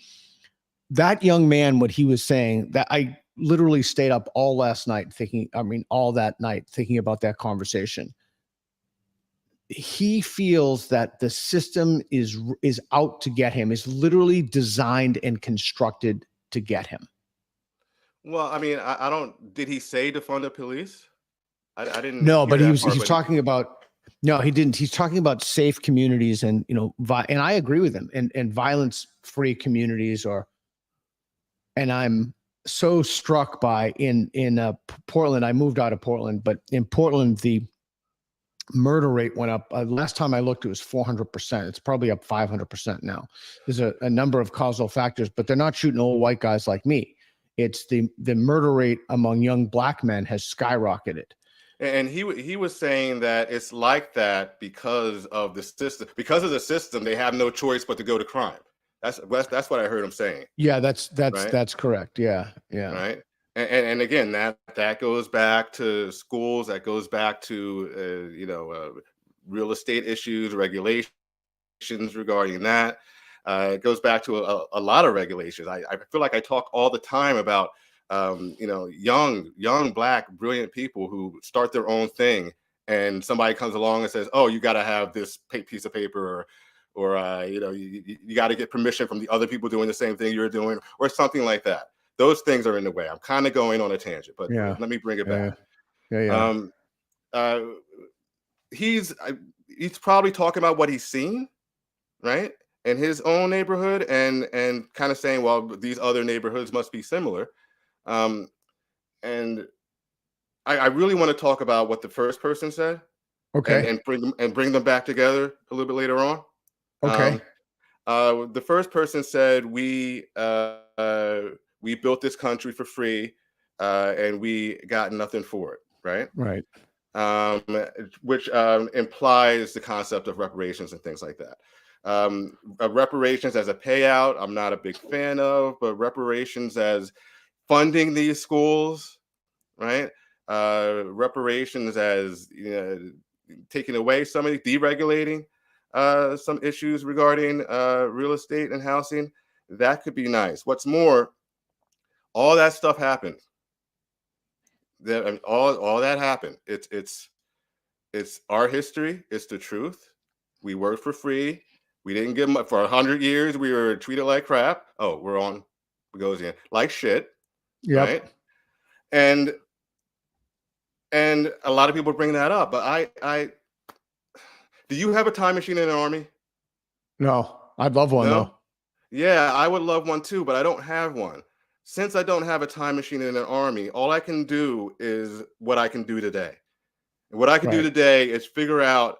That young man, what he was saying, that I literally stayed up all that night thinking about that conversation. He feels that the system is out to get him, is literally designed and constructed to get him. Well, I mean, I don't. Did he say defund the police? I didn't. No, but he's talking about. No, he didn't. He's talking about safe communities and and I agree with him. And violence-free communities and I'm so struck by in Portland. I moved out of Portland, but in Portland the murder rate went up. Last time I looked, it was 400%. It's probably up 500% now. There's a number of causal factors, but they're not shooting old white guys like me. It's the murder rate among young black men has skyrocketed. And he was saying that it's like that because of the system. Because of the system, they have no choice but to go to crime. That's what I heard him saying. Yeah, that's right? correct. Yeah. Right. And again, that goes back to schools. That goes back to real estate issues, regulations regarding that. It goes back to a lot of regulations. I feel like I talk all the time about young black brilliant people who start their own thing, and somebody comes along and says, "Oh, you got to have this piece of paper," or you got to get permission from the other people doing the same thing you're doing, or something like that. Those things are in the way. I'm kind of going on a tangent, but let me bring it back. He's probably talking about what he's seen, right, in his own neighborhood, and kind of saying, well, these other neighborhoods must be similar. And I really want to talk about what the first person said, okay, and bring them back together a little bit later on. Okay. The first person said we built this country for free, and we got nothing for it, right? Right. Which implies the concept of reparations and things like that. Reparations as a payout, I'm not a big fan of, but reparations as funding these schools, right? Reparations as taking away some of deregulating some issues regarding real estate and housing. That could be nice. What's more, all that stuff happened. All that happened. It's our history. It's the truth. We worked for free. We didn't give them for 100 years. We were treated like crap. Oh, we're on Boghossian, like shit. Yep. Right. And a lot of people bring that up. But do you have a time machine in an army? No, I'd love one though. Yeah, I would love one too, but I don't have one. Since I don't have a time machine in an army, all I can do is what I can do today. And what I can do today is figure out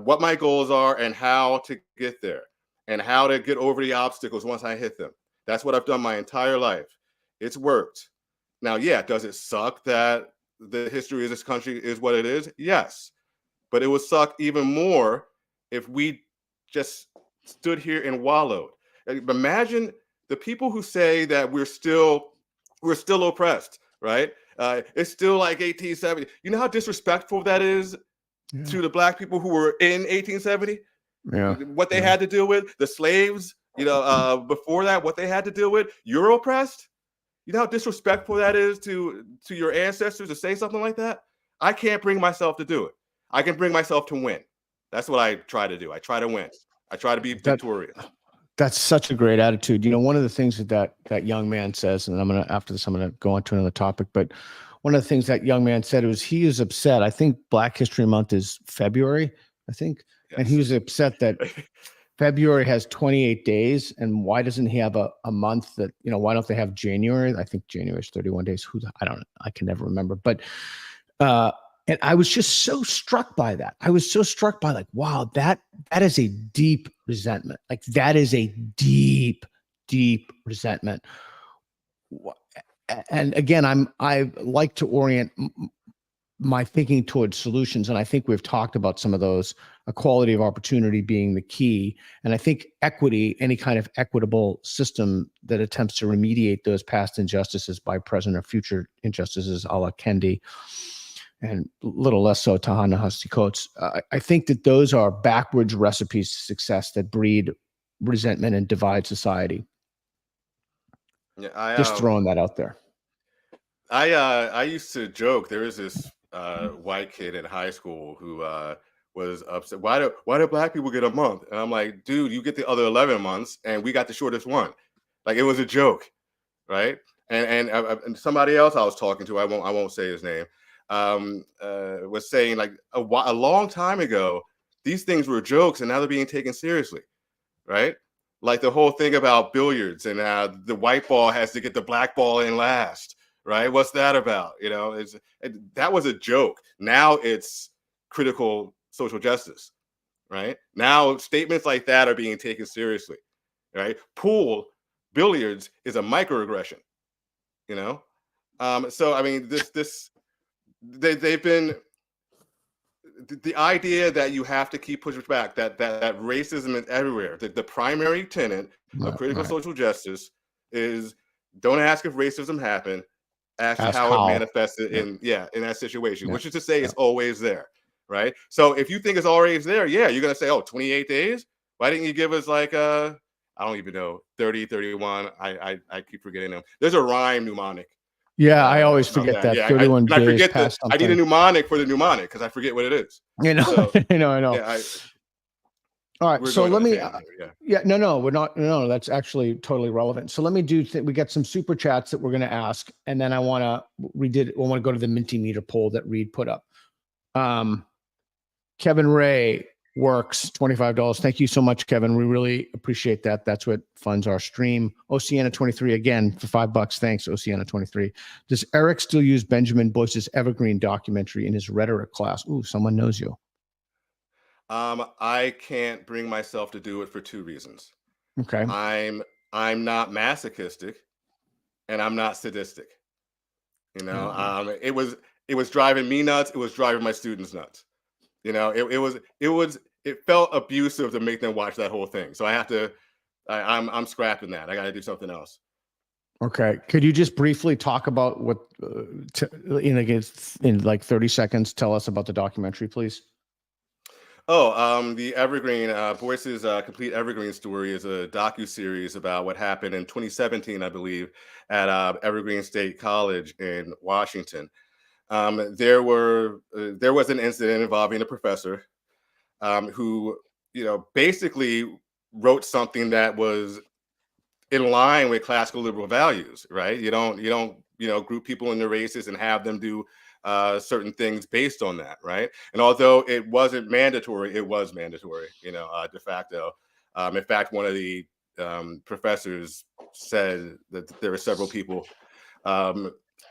what my goals are and how to get there and how to get over the obstacles once I hit them. That's what I've done my entire life. It's worked. Now, yeah, does it suck that the history of this country is what it is? Yes. But it would suck even more if we just stood here and wallowed. Imagine the people who say that we're still oppressed, right? It's still like 1870. You know how disrespectful that is to the Black people who were in 1870? Yeah. What they had to deal with, the slaves, before that, what they had to deal with. You're oppressed? You know how disrespectful that is to your ancestors to say something like that? I can't bring myself to do it. I can bring myself to win. That's what I try to do. I try to win. I try to be victorious. That's such a great attitude. One of the things that young man says, and after this, I'm going to go on to another topic, but one of the things that young man said was he is upset. I think Black History Month is February, I think. Yes. And he was upset that February has 28 days. And why doesn't he have a month that, why don't they have January? I think January is 31 days. I don't know. I can never remember. But, and I was just so struck by that. I was so struck by like, wow, that is a deep resentment. Like that is a deep, deep resentment. And again, I like to orient my thinking towards solutions. And I think we've talked about some of those, equality of opportunity being the key. And I think equity, any kind of equitable system that attempts to remediate those past injustices by present or future injustices, a la Kendi, and a little less so Ta-Nehisi Coates. I think that those are backwards recipes to success that breed resentment and divide society. Yeah, just throwing that out there. I used to joke. There was this white kid in high school who was upset. Why do Black people get a month? And I'm like, dude, you get the other 11 months, and we got the shortest one. Like it was a joke, right? And somebody else I was talking to, I won't say his name, was saying like a long time ago, these things were jokes, and now they're being taken seriously, right? Like the whole thing about billiards and the white ball has to get the black ball in last, right? What's that about? That was a joke. Now it's critical social justice, right? Now statements like that are being taken seriously, right? Billiards is a microaggression, So I mean, they've been. The idea that you have to keep pushing back, that racism is everywhere. The primary tenet of critical social justice is don't ask if racism happened, ask how it manifested in that situation, which is to say it's always there, right? So if you think it's always there, you're going to say, 28 days? Why didn't you give us like, I don't even know, 30, 31? I keep forgetting them. There's a rhyme mnemonic. Yeah, I always forget that. 31 days. I forget that. I need a mnemonic for the mnemonic because I forget what it is. So, I know. Yeah, all right. So let me. No, we're not. No, that's actually totally relevant. So let me do. We got some super chats that we're going to ask, and then I want to go to the Minty Meter poll that Reed put up. Kevin Ray works $25. Thank you so much, Kevin. We really appreciate that. That's what funds our stream. Oceana 23 again for $5. Thanks, Oceana 23. Does Erec still use Benjamin Bush's Evergreen documentary in his rhetoric class? Ooh, someone knows you. I can't bring myself to do it for two reasons. Okay. I'm not masochistic, and I'm not sadistic. It was driving me nuts. It was driving my students nuts. It it felt abusive to make them watch that whole thing. So I have to, I'm scrapping that. I got to do something else. Okay. Could you just briefly talk about what, in like 30 seconds, tell us about the documentary, please? Oh, the Evergreen, Boyce's Complete Evergreen Story is a docu-series about what happened in 2017, I believe, at Evergreen State College in Washington. There was an incident involving a professor who, basically wrote something that was in line with classical liberal values, right? You don't group people into races and have them do certain things based on that, right? And although it wasn't mandatory, it was mandatory, de facto. In fact, one of the professors said that there were several people,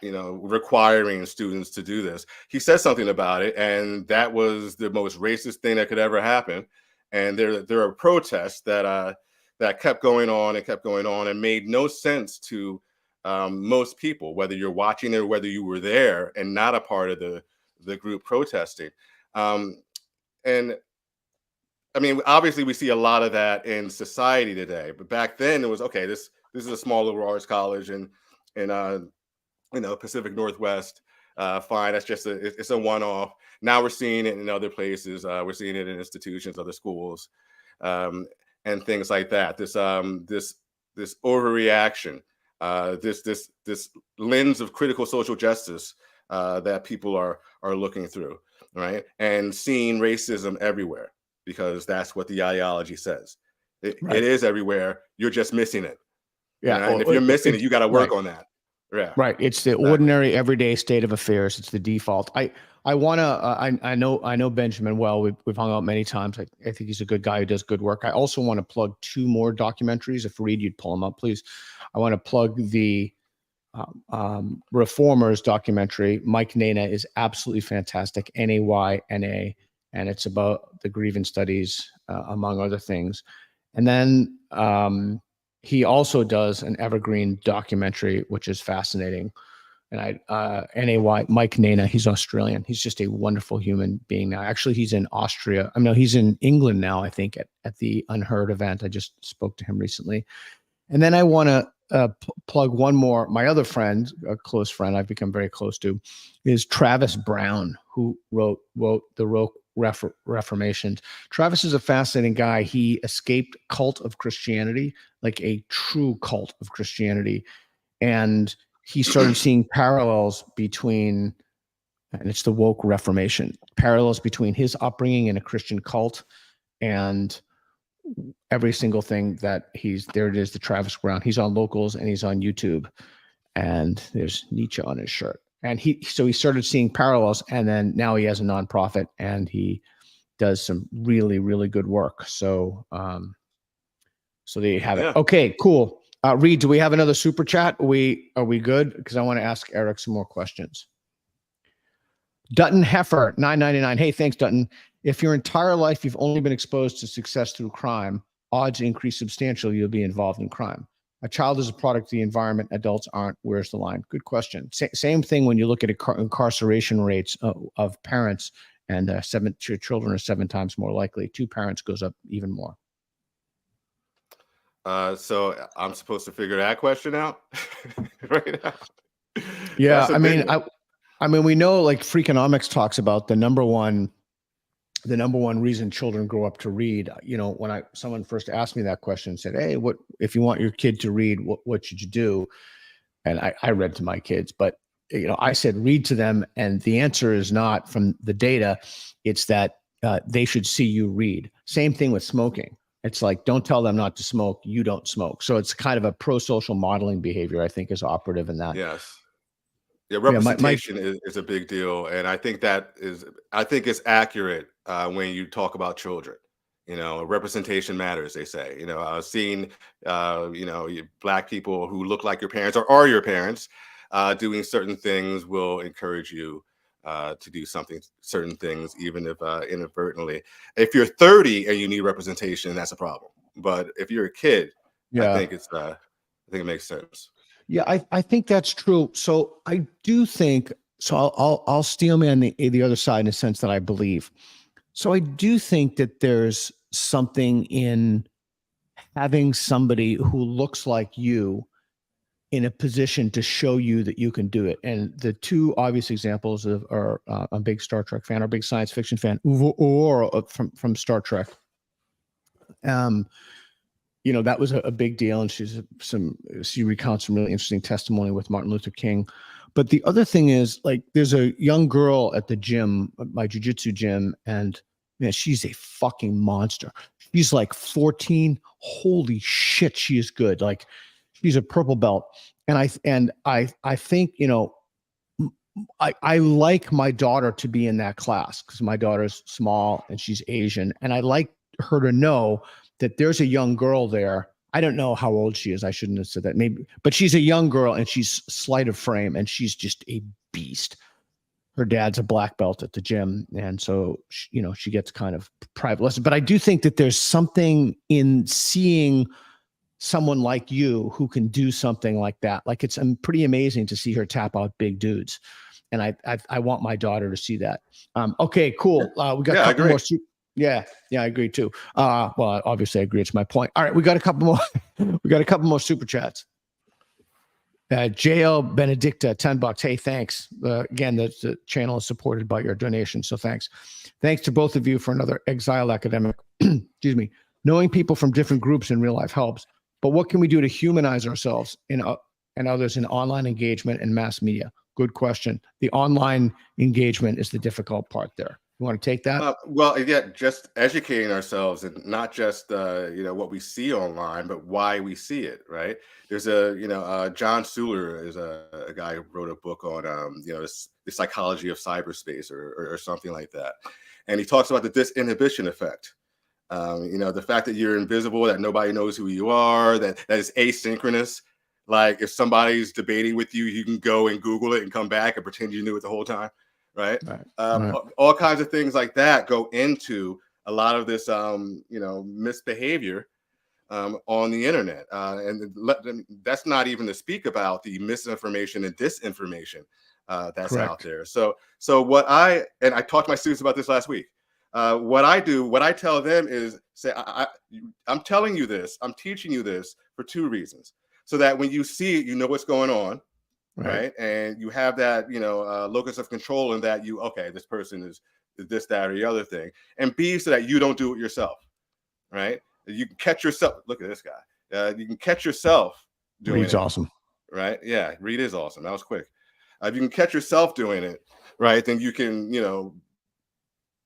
requiring students to do this. He said something about it, and that was the most racist thing that could ever happen. And there are protests that kept going on and kept going on and made no sense to most people, whether you're watching it or whether you were there and not a part of the group protesting. And I mean, obviously we see a lot of that in society today, but back then it was, okay, this is a small liberal arts college in Pacific Northwest. Fine, that's just it's a one-off. Now we're seeing it in other places. We're seeing it in institutions, other schools, and things like that. This overreaction, this lens of critical social justice that people are looking through, right? And seeing racism everywhere, because that's what the ideology says. It is everywhere. You're just missing it. Yeah. Right? And if you're missing it, you got to work on that. Yeah. Right. It's the ordinary, everyday state of affairs. It's the default. I want to, I know Benjamin well. We've hung out many times. I think he's a good guy who does good work. I also want to plug 2 more documentaries. If Reed, you'd pull them up, please. I want to plug the Reformers documentary. Mike Nana is absolutely fantastic. NAYNA, and it's about the grievance studies, among other things. And then he also does an Evergreen documentary, which is fascinating. And Mike Nana, he's Australian. He's just a wonderful human being now. Actually, he's in Austria. He's in England now, I think, at the Unheard event. I just spoke to him recently. And then I want to plug one more. My other friend, a close friend I've become very close to, is Travis Brown, who wrote the Roque Reformation. Travis is a fascinating guy. He escaped cult of Christianity, like a true cult of Christianity. And he started seeing parallels between, and it's the woke Reformation, parallels between his upbringing in a Christian cult and every single thing that there it is, the Travis Brown. He's on Locals and he's on YouTube, and there's Nietzsche on his shirt. And so he started seeing parallels, and then now he has a nonprofit and he does some really, really good work. So, so there you have it. Okay, cool. Reed, do we have another super chat? Are we good? Because I want to ask Eric some more questions. Dutton Heifer, $9.99. Hey, thanks, Dutton. If your entire life you've only been exposed to success through crime, odds increase substantially you'll be involved in crime. A child is a product of the environment. Adults aren't. Where's the line? Good question. Same thing when you look at incarceration rates of parents, and children are 7 times more likely. 2 parents goes up even more. So I'm supposed to figure that question out right now. Yeah, I mean, we know, like, Freakonomics talks about the number one reason children grow up to read. When someone first asked me that question, said, "Hey, what if you want your kid to read? What should you do?" And I read to my kids, but I said read to them, and the answer is not from the data. It's that they should see you read. Same thing with smoking. It's like, don't tell them not to smoke. You don't smoke. So it's kind of a pro-social modeling behavior, I think, is operative in that. Yes. Yeah, representation is a big deal, and I think it's accurate when you talk about children. Representation matters, they say. Seeing Black people who look like your parents or are your parents doing certain things will encourage you to do certain things, even if inadvertently. If you're 30 and you need representation, that's a problem. But if you're a kid, I think it makes sense. Yeah, I think that's true. So I do think, so I'll steel man the other side in the sense that I believe So I do think that there's something in having somebody who looks like you in a position to show you that you can do it. And the two obvious examples are I'm a big Star Trek fan, or a big science fiction fan, Uvo Aurora from Star Trek. You know, that was a big deal, and she recounts some really interesting testimony with Martin Luther King. But the other thing is, like, there's a young girl at the gym, my jujitsu gym, and man, she's a fucking monster. She's like 14. Holy shit, she is good. Like, she's a purple belt. And I think, you know, I like my daughter to be in that class because my daughter's small and she's Asian. And I like her to know that there's a young girl there. I don't know how old she is. I shouldn't have said that. Maybe, but she's a young girl and she's slight of frame and she's just a beast. Her dad's a black belt at the gym. And so, you know, she gets kind of private lessons. But I do think that there's something in seeing someone like you who can do something like that. Like, it's pretty amazing to see her tap out big dudes. And I want my daughter to see that. Okay, cool. We got a couple more. Yeah, I agree too. Well, obviously I agree. It's my point. All right, we got a couple more. We got a couple more super chats. JL Benedicta, $10. Hey, thanks. Again, the channel is supported by your donation, so thanks. Thanks to both of you for another exile academic. Excuse me. Knowing people from different groups in real life helps, but what can we do to humanize ourselves and others in online engagement and mass media? Good question. The online engagement is the difficult part there. You want to take that? Well, yeah, just educating ourselves, and not just you know, what we see online, but why we see it. Right? There's John Suler is a guy who wrote a book on you know, the psychology of cyberspace or something like that, and he talks about the disinhibition effect. You know, the fact that you're invisible, that nobody knows who you are, that is asynchronous. Like, if somebody's debating with you, you can go and Google it and come back and pretend you knew it the whole time. Right. All kinds of things like that go into a lot of this, you know, misbehavior on the internet. And that's not even to speak about the misinformation and disinformation that's out there. So what I talked to my students about this last week. What I tell them is, say, I'm telling you this, I'm teaching you this for two reasons. So that when you see it, you know what's going on. Right. And you have that, you know, locus of control, in that this person is this, that, or the other thing. And B, so that you don't do it yourself. Right. You can catch yourself. Look at this guy. You can catch yourself doing it. Reed's awesome. Right. Yeah. Reed is awesome. That was quick. If you can catch yourself doing it, right, then you can, you know,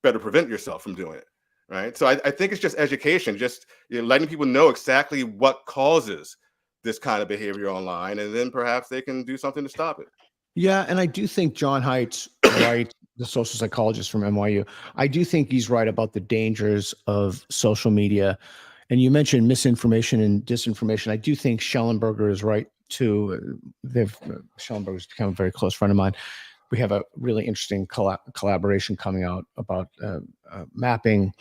better prevent yourself from doing it. Right. So I think it's just education, just, you know, letting people know exactly what causes this kind of behavior online, and then perhaps they can do something to stop it. Yeah, and I do think John Haidt's right, the social psychologist from NYU. I do think he's right about the dangers of social media. And you mentioned misinformation and disinformation. I do think Schellenberger is right too. Schellenberger's become a very close friend of mine. We have a really interesting collaboration coming out about mapping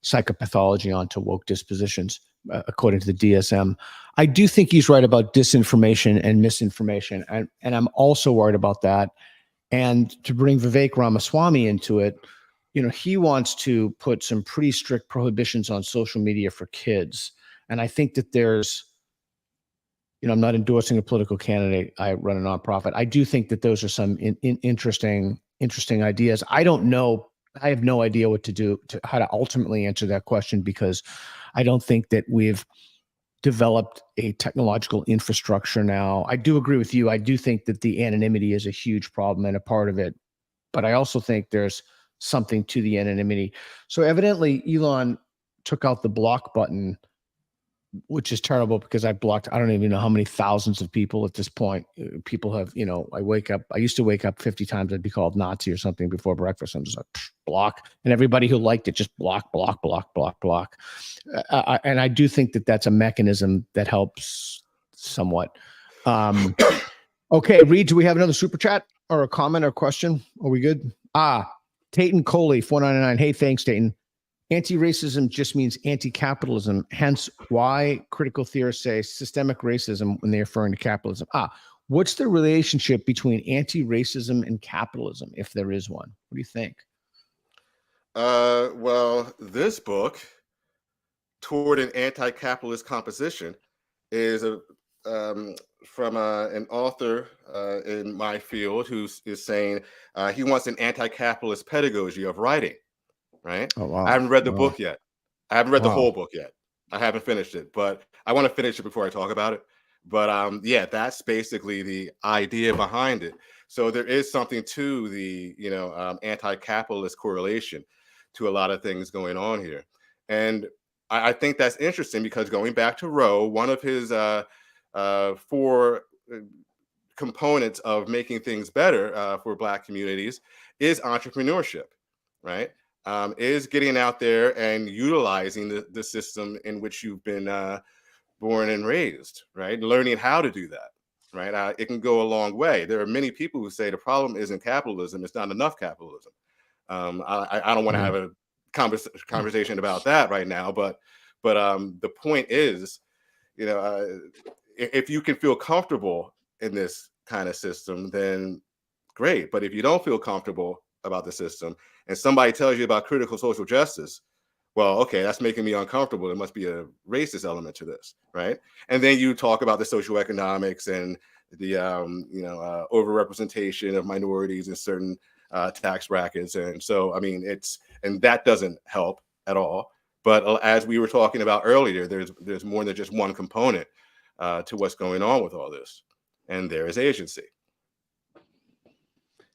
psychopathology onto woke dispositions, according to the DSM. I do think he's right about disinformation and misinformation. And I'm also worried about that. And to bring Vivek Ramaswamy into it, you know, he wants to put some pretty strict prohibitions on social media for kids. And I think that there's, you know, I'm not endorsing a political candidate. I run a nonprofit. I do think that those are some interesting ideas. I don't know. I have no idea what to do how to ultimately answer that question, because I don't think that we've developed a technological infrastructure now. I do agree with you. I do think that the anonymity is a huge problem and a part of it, but I also think there's something to the anonymity. So evidently Elon took out the block button, which is terrible, because I blocked, I don't even know how many thousands of people at this point. People have, you know, I used to wake up 50 times, I'd be called Nazi or something before breakfast. I'm just like, block. And everybody who liked it, just block. And I do think that that's a mechanism that helps somewhat. Okay, Reed, do we have another super chat or a comment or question? Are we good? Tayton Coley, 499. Hey, thanks, Tayton. Anti-racism just means anti-capitalism, hence why critical theorists say systemic racism when they're referring to capitalism. What's the relationship between anti-racism and capitalism, if there is one? What do you think? Well, this book, Toward an Anti-Capitalist Composition, is from an author in my field who is saying he wants an anti-capitalist pedagogy of writing, right? Oh, wow. I haven't read the Wow. book yet. I haven't read the Wow. whole book yet. I haven't finished it, but I want to finish it before I talk about it. But yeah, that's basically the idea behind it. So there is something to the anti-capitalist correlation to a lot of things going on here, and I think that's interesting because going back to Roe, one of his four components of making things better for Black communities is entrepreneurship, right? Is getting out there and utilizing the system in which you've been born and raised, right? Learning how to do that, right? It can go a long way. There are many people who say the problem isn't capitalism, it's not enough capitalism. I don't want to have a conversation about that right now, but the point is, if you can feel comfortable in this kind of system, then great. But if you don't feel comfortable about the system and somebody tells you about critical social justice, well, okay, that's making me uncomfortable. There must be a racist element to this, right? And then you talk about the socioeconomics and the overrepresentation of minorities in certain tax brackets, and so I mean and that doesn't help at all. But as we were talking about earlier, there's more than just one component to what's going on with all this, and there is agency.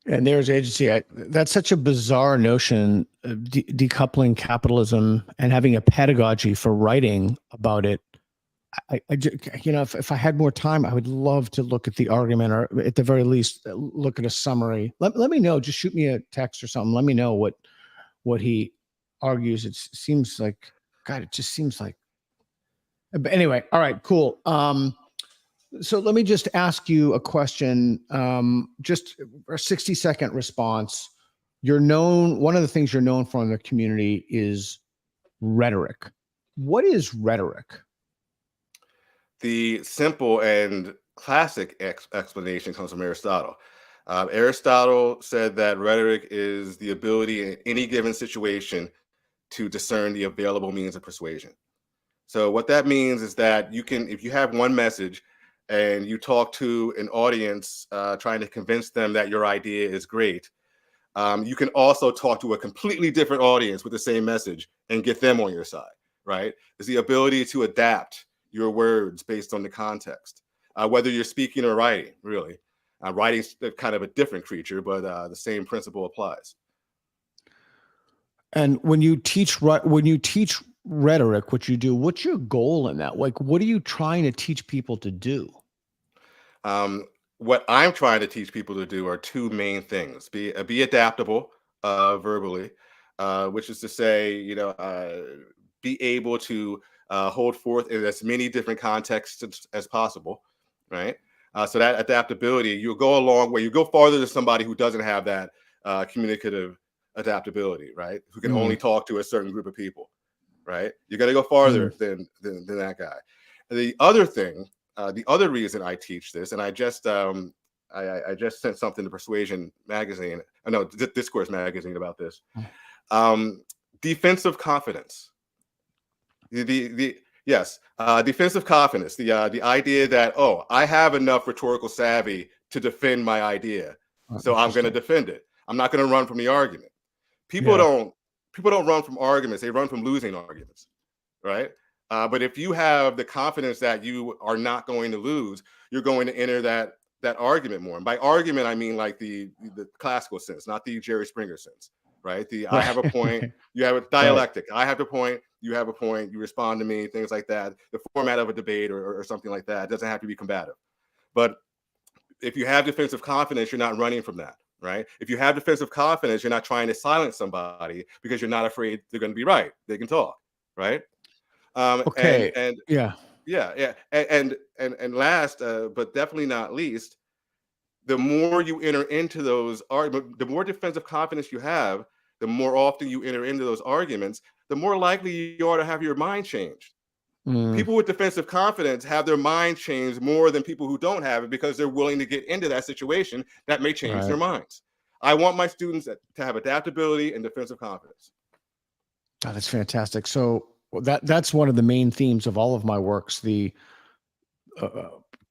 And there's agency. That's such a bizarre notion of decoupling capitalism and having a pedagogy for writing about it. If I had more time, I would love to look at the argument, or at the very least, look at a summary. Let me know. Just shoot me a text or something. Let me know what he argues. It seems like, God, it just seems like. But anyway, all right, cool. So let me just ask you a question, just a 60-second response. One of the things you're known for in the community is rhetoric. What is rhetoric? The simple and classic explanation comes from Aristotle. Aristotle said that rhetoric is the ability in any given situation to discern the available means of persuasion. So what that means is that you can, if you have one message and you talk to an audience trying to convince them that your idea is great, you can also talk to a completely different audience with the same message and get them on your side, right? It's the ability to adapt your words based on the context, whether you're speaking or writing, really. Writing's kind of a different creature, but the same principle applies. And when you teach rhetoric, what you do, what's your goal in that? Like, what are you trying to teach people to do? What I'm trying to teach people to do are two main things: be adaptable verbally, which is to say, be able to hold forth in as many different contexts as possible, right? So that adaptability, you'll go a long way. You go farther than somebody who doesn't have that communicative adaptability, right? Who can only talk to a certain group of people, right? You're going to go farther than that guy. The other thing, the other reason I teach this, and I just sent something to Persuasion magazine, Discourse magazine about this. Defensive confidence. Defensive confidence. The idea that, I have enough rhetorical savvy to defend my idea, so I'm going to defend it. I'm not going to run from the argument. People don't run from arguments; they run from losing arguments, right? But if you have the confidence that you are not going to lose, you're going to enter that argument more. And by argument, I mean like the classical sense, not the Jerry Springer sense, right? I have a point, you have a dialectic. Right. I have a point, you have a point, you respond to me, things like that. The format of a debate or something like that doesn't have to be combative. But if you have defensive confidence, you're not running from that, right? If you have defensive confidence, you're not trying to silence somebody because you're not afraid they're going to be right. They can talk, right? Okay. And last, but definitely not least, the more you enter into those arguments, the more defensive confidence you have, the more often you enter into those arguments, the more likely you are to have your mind changed. People with defensive confidence have their mind changed more than people who don't have it because they're willing to get into that situation that may change their minds. I want my students to have adaptability and defensive confidence. Oh, that's fantastic. So that's one of the main themes of all of my works. The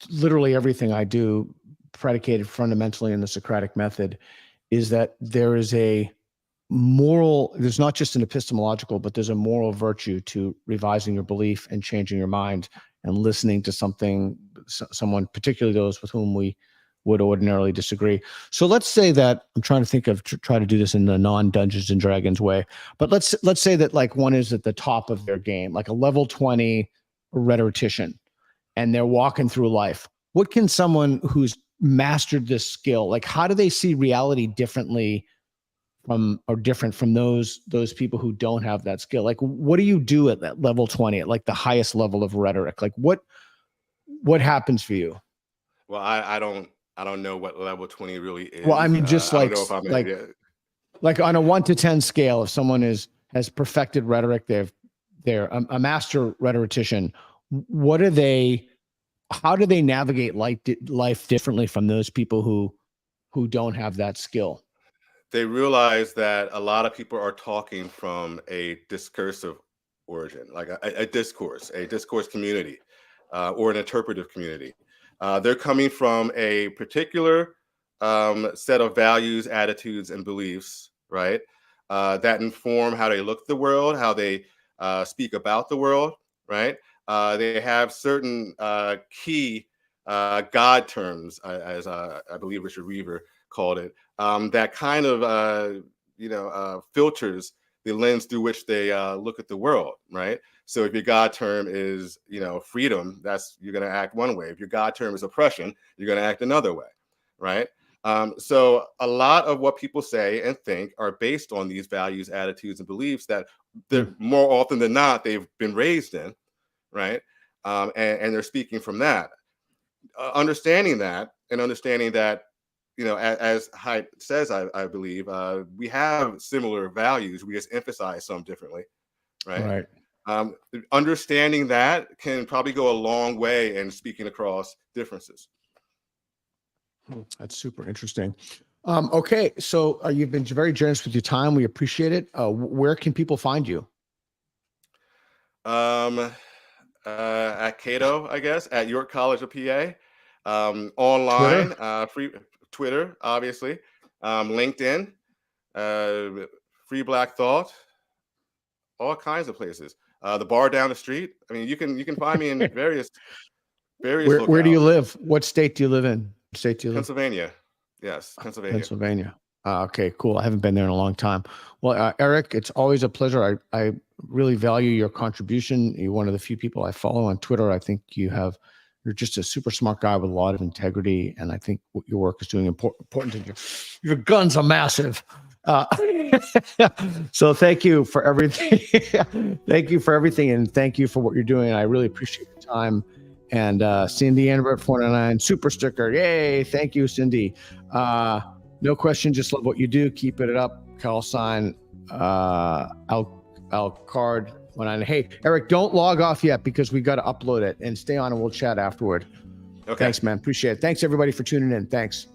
literally everything I do, predicated fundamentally in the Socratic method, is that there is a moral. There's not just an epistemological, but there's a moral virtue to revising your belief and changing your mind and listening to someone, particularly those with whom we would ordinarily disagree. So let's say that I'm trying to think of try to do this in the non-Dungeons and Dragons way, but let's say that like one is at the top of their game, like a level 20 rhetorician, and they're walking through life. What can someone who's mastered this skill, like how do they see reality different from those people who don't have that skill? Like what do you do at that level 20, at like the highest level of rhetoric? Like what happens for you? Well, I don't know what level 20 really is. Well, I mean, just I don't know if I'm like on a 1 to 10 scale, if someone has perfected rhetoric, they're a master rhetorician. How do they navigate life differently from those people who don't have that skill? They realize that a lot of people are talking from a discursive origin, like a discourse community, or an interpretive community. They're coming from a particular set of values, attitudes, and beliefs, right? That inform how they look at the world, how they speak about the world, right? They have certain key God terms, as I believe Richard Weaver called it, that kind of filters the lens through which they look at the world, right? So if your God term is, freedom, you're going to act one way. If your God term is oppression, you're going to act another way, right? So a lot of what people say and think are based on these values, attitudes, and beliefs that more often than not, they've been raised in, right? And they're speaking from that. Understanding that, as Haidt says, I believe, we have similar values. We just emphasize some differently, right? Understanding that can probably go a long way in speaking across differences. That's super interesting. Okay, so you've been very generous with your time. We appreciate it. Where can people find you? At Cato, I guess, at York College of PA, online, free Twitter, obviously, LinkedIn, Free Black Thought, all kinds of places. The bar down the street. I mean, you can find me in various. Where do you live? What state do you live in? Pennsylvania. Yes, Pennsylvania. Okay, cool. I haven't been there in a long time. Well, Erec, it's always a pleasure. I really value your contribution. You're one of the few people I follow on Twitter. I think you're just a super smart guy with a lot of integrity, and I think what your work is doing important to you. Your guns are massive. So thank you for everything. Thank you for everything, and thank you for what you're doing. I really appreciate the time. And Cindy Annabert 499 super sticker. Yay. Thank you, Cindy. No question. Just love what you do. Keep it up. Call sign Al card. Hey, Erec, don't log off yet because we got to upload it, and stay on and we'll chat afterward. Okay. Thanks, man. Appreciate it. Thanks everybody for tuning in. Thanks.